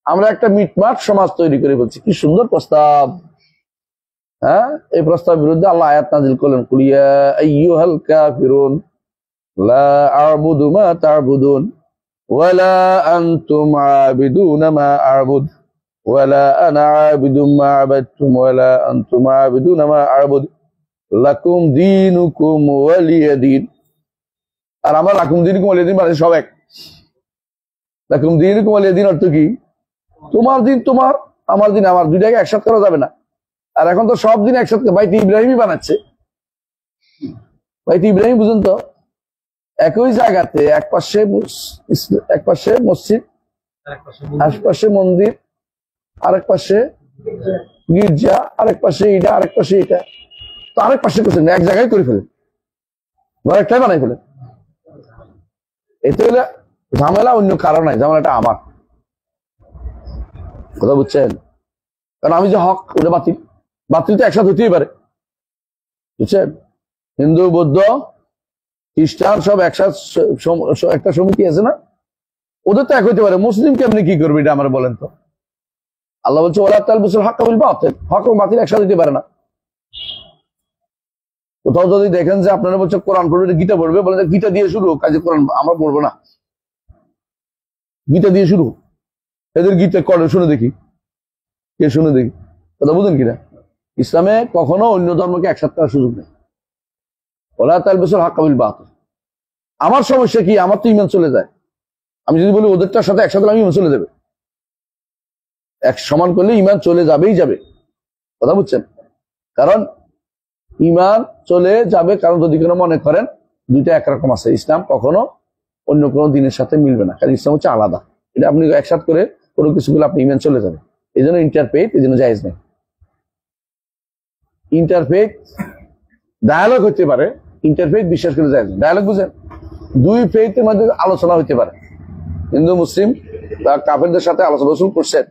আমরা একটা মিটমাট সমাজ তৈরি করে বলছি। কি সুন্দর প্রস্তাব! হ্যাঁ, এই প্রস্তাবের বিরুদ্ধে আল্লাহ আয়াত নাযিল করলেন, কুল ইয়া আইয়ুহাল কাফিরুন লা আ'বুদু মা তা'বুদুন ওয়া লা আনতুম আ'বিদুনা মা আ'বুদ ওয়া লা আনা আ'বিদু মা আ'বাদতুম ওয়া লা আনতুম আ'বিদুনা মা আ'বুদ লাকুম দীনুকুম ওয়ালিয়া দীন। আর আমরা লাকুম দীনুকুম ওয়ালিয়া দীন মানে সব এক। লাকুম দীনুকুম ওয়ালিয়া দীন অর্থ কি? তোমার দিন তোমার, আমার দিন আমার, দুইটাকে একসাথে করা যাবে না। আর এখন তো সব দিন একসাথে বাইতে ইব্রাহিমই বানাচ্ছে। বাইতে ইব্রাহিম বুঝুন তো, একই জায়গাতে এক পাশে মসজিদ, আশপাশে মন্দির, আরেক পাশে গির্জা, আরেক পাশে এটা, আরেক পাশে এটা, তো আরেক পাশে করছেন এক জায়গায় করে ফেলেন, একটাই বানাই ফেলেন। এতে হলে ঝামেলা অন্য কারণ নাই, ঝামেলাটা আমার। কথা বুঝছেন? কারণ আমি যে হক ওটা বাতিল, বাতিল তো একসাথে হতেই পারে, বুঝছেন? হিন্দু, বৌদ্ধ, খ্রিস্টান সব একসাথে একটা সমিতি আছে না, ওদের তো এক হইতে পারে। মুসলিম কেমনি কি করবে এটা আমার বলেন তো? আল্লাহ বলছে ওয়ালা তালবিসুল হাক্কা বিল বাতিল, হক ও বাতিল একসাথে হতে পারে না। কোথাও যদি দেখেন যে আপনারা বলছে কোরআন পড়বে, গীতা পড়বে, বলে গীতা দিয়ে শুরু, কাজে কোরআন আমরা পড়বো না, গীতা দিয়ে শুরু। এদের গীতা করে শুনে দেখি, কে শুনে দেখি। কথা বুঝেন কিনা? ইসলামে কখনো অন্য ধর্মকে একসাথে করার সুযোগ নেই। ওলা তালবিসুল হাক্কা বিল বাতিল। আমার সমস্যা কি? আমার তো ঈমান চলে যায়। আমি যদি বলি ওদেরটার সাথে একসাথে, আমি ঈমান চলে যাবে। এক সমান করলে ঈমান চলে যাবেই যাবে। কথা বুঝছেন? কারণ ঈমান চলে যাবে, কারণ যদি কোনো মনে করেন দুইটা একরকম আছে, ইসলাম কখনো অন্য কোনো দিনের সাথে মিলবে না, কারণ ইসলাম হচ্ছে আলাদা। এটা আপনি একসাথে করে কোনো কিছু করলে আপনি ঈমান চলে যাবে। এই জন্য ইন্টারফেথ, এই জন্য জায়েজ নেই। ইন্টারফেথ ডায়ালগ হতে পারে, ইন্টারফেথ বিশ্বাস করে জায়েজ নেই। ডায়ালগ বুঝেন? দুই ফেথের মধ্যে আলোচনা হতে পারে, হিন্দু মুসলিম বা কাফেরদের সাথে আলোচনা রসুল করছেন,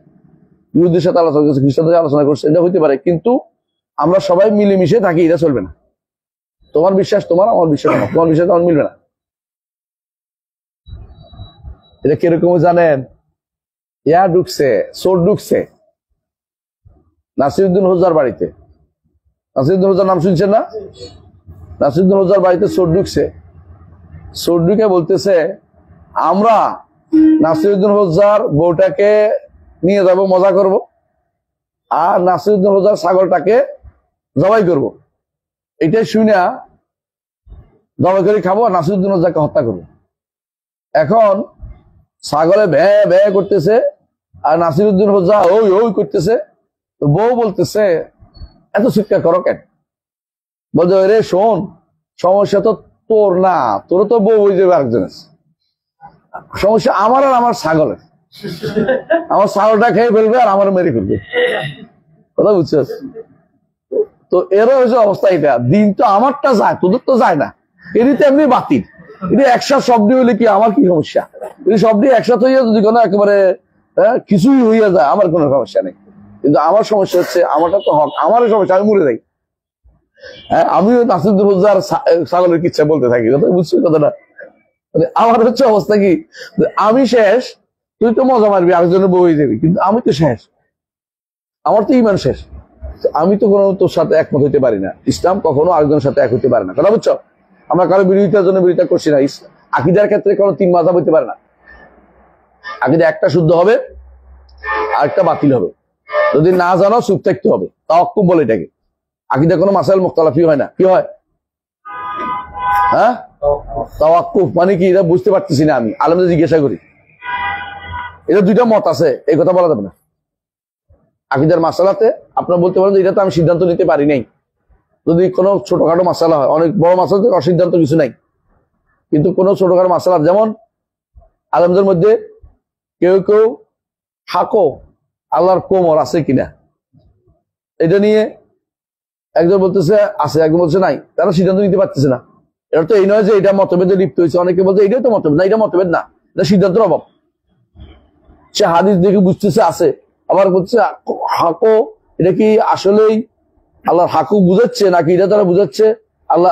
ইহুদিদের সাথে আলোচনা করছে, খ্রিস্টানদের আলোচনা করছে, এটা হতে পারে। কিন্তু আমরা সবাই মিলেমিশে থাকি, এটা চলবে না। তোমার বিশ্বাস তোমার, আমার বিশ্বাস আমার, তোমার বিশ্বাস আমার মিলবে না। এটা কিরকম জানেন? ইয়া ঢুকছে, চোর ঢুকছে নাসিরউদ্দিন হোজার বাড়িতে। নাসিরউদ্দিন হোজার নাম শুনছেন না? নাসিরউদ্দিন হোজার বাড়িতে চোর ঢুকছে। চোর ঢুকে বলতেছে আমরা নাসিরউদ্দিন হোজার বউটাকে নিয়ে যাব, মজা করব, আর নাসিরউদ্দিন হোজার ছাগলটাকে জবাই করব। এটাই শুনে জবাই করে খাবো, আর নাসিরউদ্দিন হোজাকে হত্যা করবো। এখন ছাগলে ভ্যা ভ্যা করতেছে, আর নাসিরউদ্দিন হোজা ওই ওই করতেছে। তো বউ বলতেছে এত চিৎকার করো কেন? বলছে রে শোন, সমস্যা তো তোর না, তোর তো বউ হয়ে যাবে আরেকজনের, সমস্যা আমার আর আমার ছাগলের। আমার ছাগলটা খেয়ে ফেলবে আর আমার মেরে ফেলবে। কথা বুঝছিস? তো এরও হয়েছে অবস্থা। এটা দিন তো আমারটা যায়, তোদের তো যায় না। এরই তো এমনি বাতিল। এটা একসাথে শব্দ হইলে কি আমার কি সমস্যা? এই শব্দ একসাথে হইয়া যদি কোনো একেবারে কিছুই হইয়া যায়, আমার কোনো সমস্যা নেই। কিন্তু আমার সমস্যা হচ্ছে, আমারটা তো হক, আমারও সমস্যা, আমি মরে যাই। হ্যাঁ, আমিও নাসিরউদ্দিন হোজার ছাগলের কিচ্ছা বলতে থাকি। কথা বুঝছি কথাটা? আমার হচ্ছে অবস্থা কি, আমি শেষ, তুই তো মজা মারবি, আরেকজনের বউ হয়ে যাবি, কিন্তু আমি তো শেষ, আমার তো ঈমান শেষ। আমি তো কোনো তোর সাথে একমত হইতে পারি না। ইসলাম কখনো আরেকজনের সাথে এক হইতে পারে না। কথা বুঝছো? আমরা কারো বিরোধিতার জন্য বিরোধিতা করছি না। আকীদার ক্ষেত্রে কোনো তিন মাযহাব হইতে পারে না। আকীদা একটা শুদ্ধ হবে, আরেকটা বাতিল হবে। যদি না জানো চুপ থাকতে হবে, তাওয়াক্কুফ বলে এটাকে। আকীদা কোনো মাসাইল মুখতালাফি হয় না। কি হয়? হ্যাঁ, তাওয়াক্কুফ মানে কি? এটা বুঝতে পারতেছি না, আমি আলেমদের জিজ্ঞাসা করি। এটা দুইটা মত আছে, এই কথা বলা যাবে না। আকীদার মাসালাতে আপনার বলতে পারেন যে এটা তো আমি সিদ্ধান্ত নিতে পারি নাই, যদি কোনো ছোটখাটো মাসালা হয়। অনেক বড় মাসালাতে অসিদ্ধান্ত কিছু নাই, কিন্তু কোনো ছোটখাটো মাসালা, যেমন আলেমদের মধ্যে কেউ কেউ হাকো আল্লাহর কোমর আছে কিনা এটা নিয়ে একজন বলতেছে আছে, একজন বলছে নাই, তারা সিদ্ধান্ত নিতে পারতেছে না। এটা তো এই নয় যে এটা মতভেদে লিপ্ত হয়েছে, অনেকে বলছে এটাই তো মতভেদ, না এটা মতভেদ না, এটা সিদ্ধান্তের অভাব। সে হাদিস দেখে বুঝতেছে আছে, আবার বলছে হাকো এটা কি আসলেই আল্লাহর হাকু বুঝাচ্ছে নাকি এটা তারা বুঝাচ্ছে আল্লাহ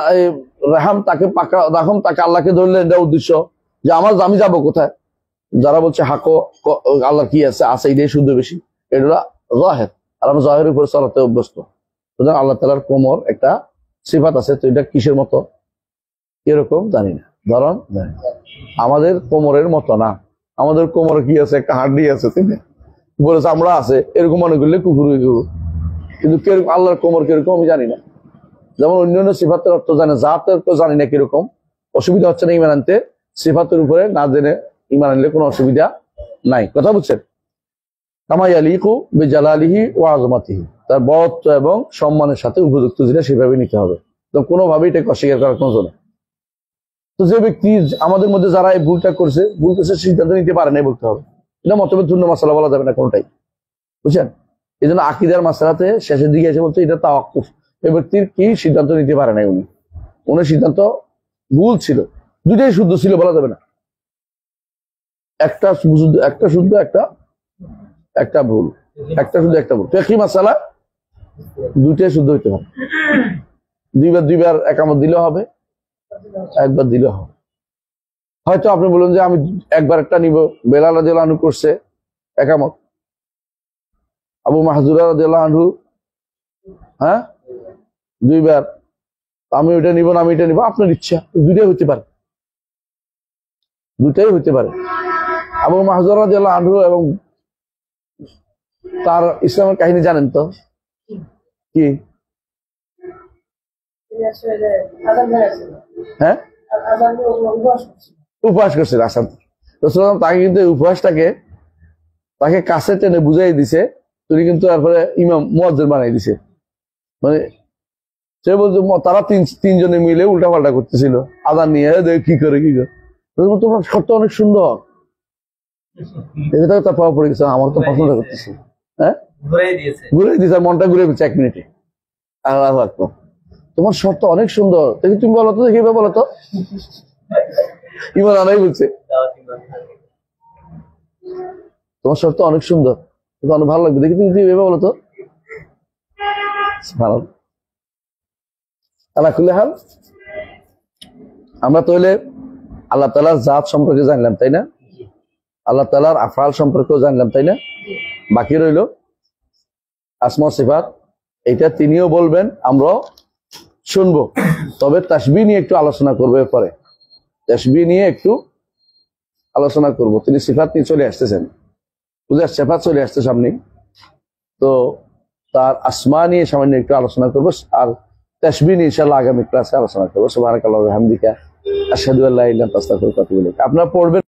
রাহাম তাকে পাকা রাহম তাকে আল্লাহকে ধরলেন, এটা উদ্দেশ্য যে আমি যাবো কোথায়। যারা বলছে হাকো আল্লাহর কি আছে এটাই শুদ্ধ বেশি, এটা জাহের, আর আমরা জাহেরের উপরে চলাতে অভ্যস্ত। সুতরাং আল্লাহ তাআলার কোমর একটা সিফাত আছে, তো এটা কিসের মতো এরকম জানি না, ধরন জানি না। আমাদের কোমরের মতো না, আমাদের কোমরে কি আছে, একটা হাড্ডি আছে, তিনি বলে চামড়া আছে, এরকম মনে করলে কুকুর হয়ে যাবো। কিন্তু কিরকম আল্লাহর কোমর কিরকম আমি জানি না। যেমন অন্যান্য সিফাতের অর্থ জানে, জাতের অর্থ জানি না কিরকম, অসুবিধা হচ্ছে না ইমান আনতে। সিফাতের উপরে না জেনে ইমান আনলে কোনো অসুবিধা নাই, কথা বুঝছেন। কামা ইয়ালিকু বিজালালিহি ওয়া আযমাতিহি, তার বড়ত্ব এবং সম্মানের সাথে উপযুক্ত যেটা সেভাবে নিতে হবে, তো কোনোভাবেই এটাকে অস্বীকার করার কোনো জন্য। তো যে ব্যক্তি আমাদের মধ্যে যারা এই ভুল করছে সিদ্ধান্ত নিতে পারে না বলতে হবে, এটা মতভেদ শূন্য মাসালা বলা যাবে না কোনোটাই, বুঝছেন। এই জন্য আকীদার মাসালাতে শেষের দিকে এসে বলতে এটা তাওয়াক্কুফ, এই ব্যক্তির কি সিদ্ধান্ত নিতে পারে নাই, উনি সিদ্ধান্ত ভুল ছিল, দুটাই শুদ্ধ ছিল বলা যাবে না, একটা শুদ্ধ একটা ভুল, একটা ভুল। ফিকহি মাসালা দুটাই শুদ্ধ হইতে হবে, দুইবার একামত দিলেও হবে, একবার দিলেও হবে। হয়তো আপনি বলুন যে আমি একবার একটা নিব, বেলাল রাদিয়াল্লাহু আনহু করছে একামত, আবু মাহজুরা রাদিয়াল্লাহু আনহু হ্যাঁ দুইবার, আমি ওইটা নিব না আমি এটা নিব, আপনার ইচ্ছা, দুইটাই হইতে পারে। আবু মাহজুরা রাদিয়াল্লাহু আনহু এবং তার ইসলামের কাহিনী জানেন তো কি? হ্যাঁ, উপহাস করছিল আসাদ রাসূলুল্লাহ, তাকে কিন্তু উপহাসটাকে তাকে কাছে টেনে বুঝাই দিছে, তিনি কিন্তু তারপরে ইমাম মুয়াজ্জিন বানাই দিছে। মানে সে বলছে তারা তিনজনে মিলে উল্টাপাল্টা করতেছিল আযান নিয়ে, কি করে তোমার শর্ত অনেক সুন্দর, এটা তার পাওয়া পড়ে গেছে, আমার তো পছন্দ করতেছি। হ্যাঁ, ঘুরে দিয়েছে, মনটা ঘুরে গেছে 1 মিনিটে। আল্লাহু আকবার, তোমার শর্ত অনেক সুন্দর, দেখি তুমি বলো তো, দেখি বলো তো। ইমান আনাই বলছে তোমার শর্ত অনেক সুন্দর, অনেক ভালো লাগবে, দেখি তুমি ভেবে বলো তো। আল্লাহ খুলে হাল, আমরা তাহলে আল্লাহ তাআলার জাত সম্পর্কে জানলাম, তাই না? আল্লাহ তাআলার আফআল সম্পর্কেও জানলাম, তাই না? বাকি রইল আসমা সিফাত, এটা তিনিও বলবেন, আমরাও শুনবো। তবে তাসবিহ নিয়ে একটু আলোচনা করবো, এরপরে তাসবিহ নিয়ে একটু আলোচনা করব। তিনি সিফাত নিয়ে চলে আসতেছেন, বুঝলেন, সিফাত চলে আসছে সামনে, তো তার আসমা নিয়ে সামান্য একটু আলোচনা করবো, আর তাসবিহ নিয়ে ইনশাআল্লাহ আগামী ক্লাসে আলোচনা করবো। সুবহানাকাল্লাহি ওয়া বিহামদিকা আশহাদু আল্লা ইলাহা ইল্লা আনতা আস্তাগফিরুকা ওয়া আতুবু ইলাইক। আপনারা পড়বেন।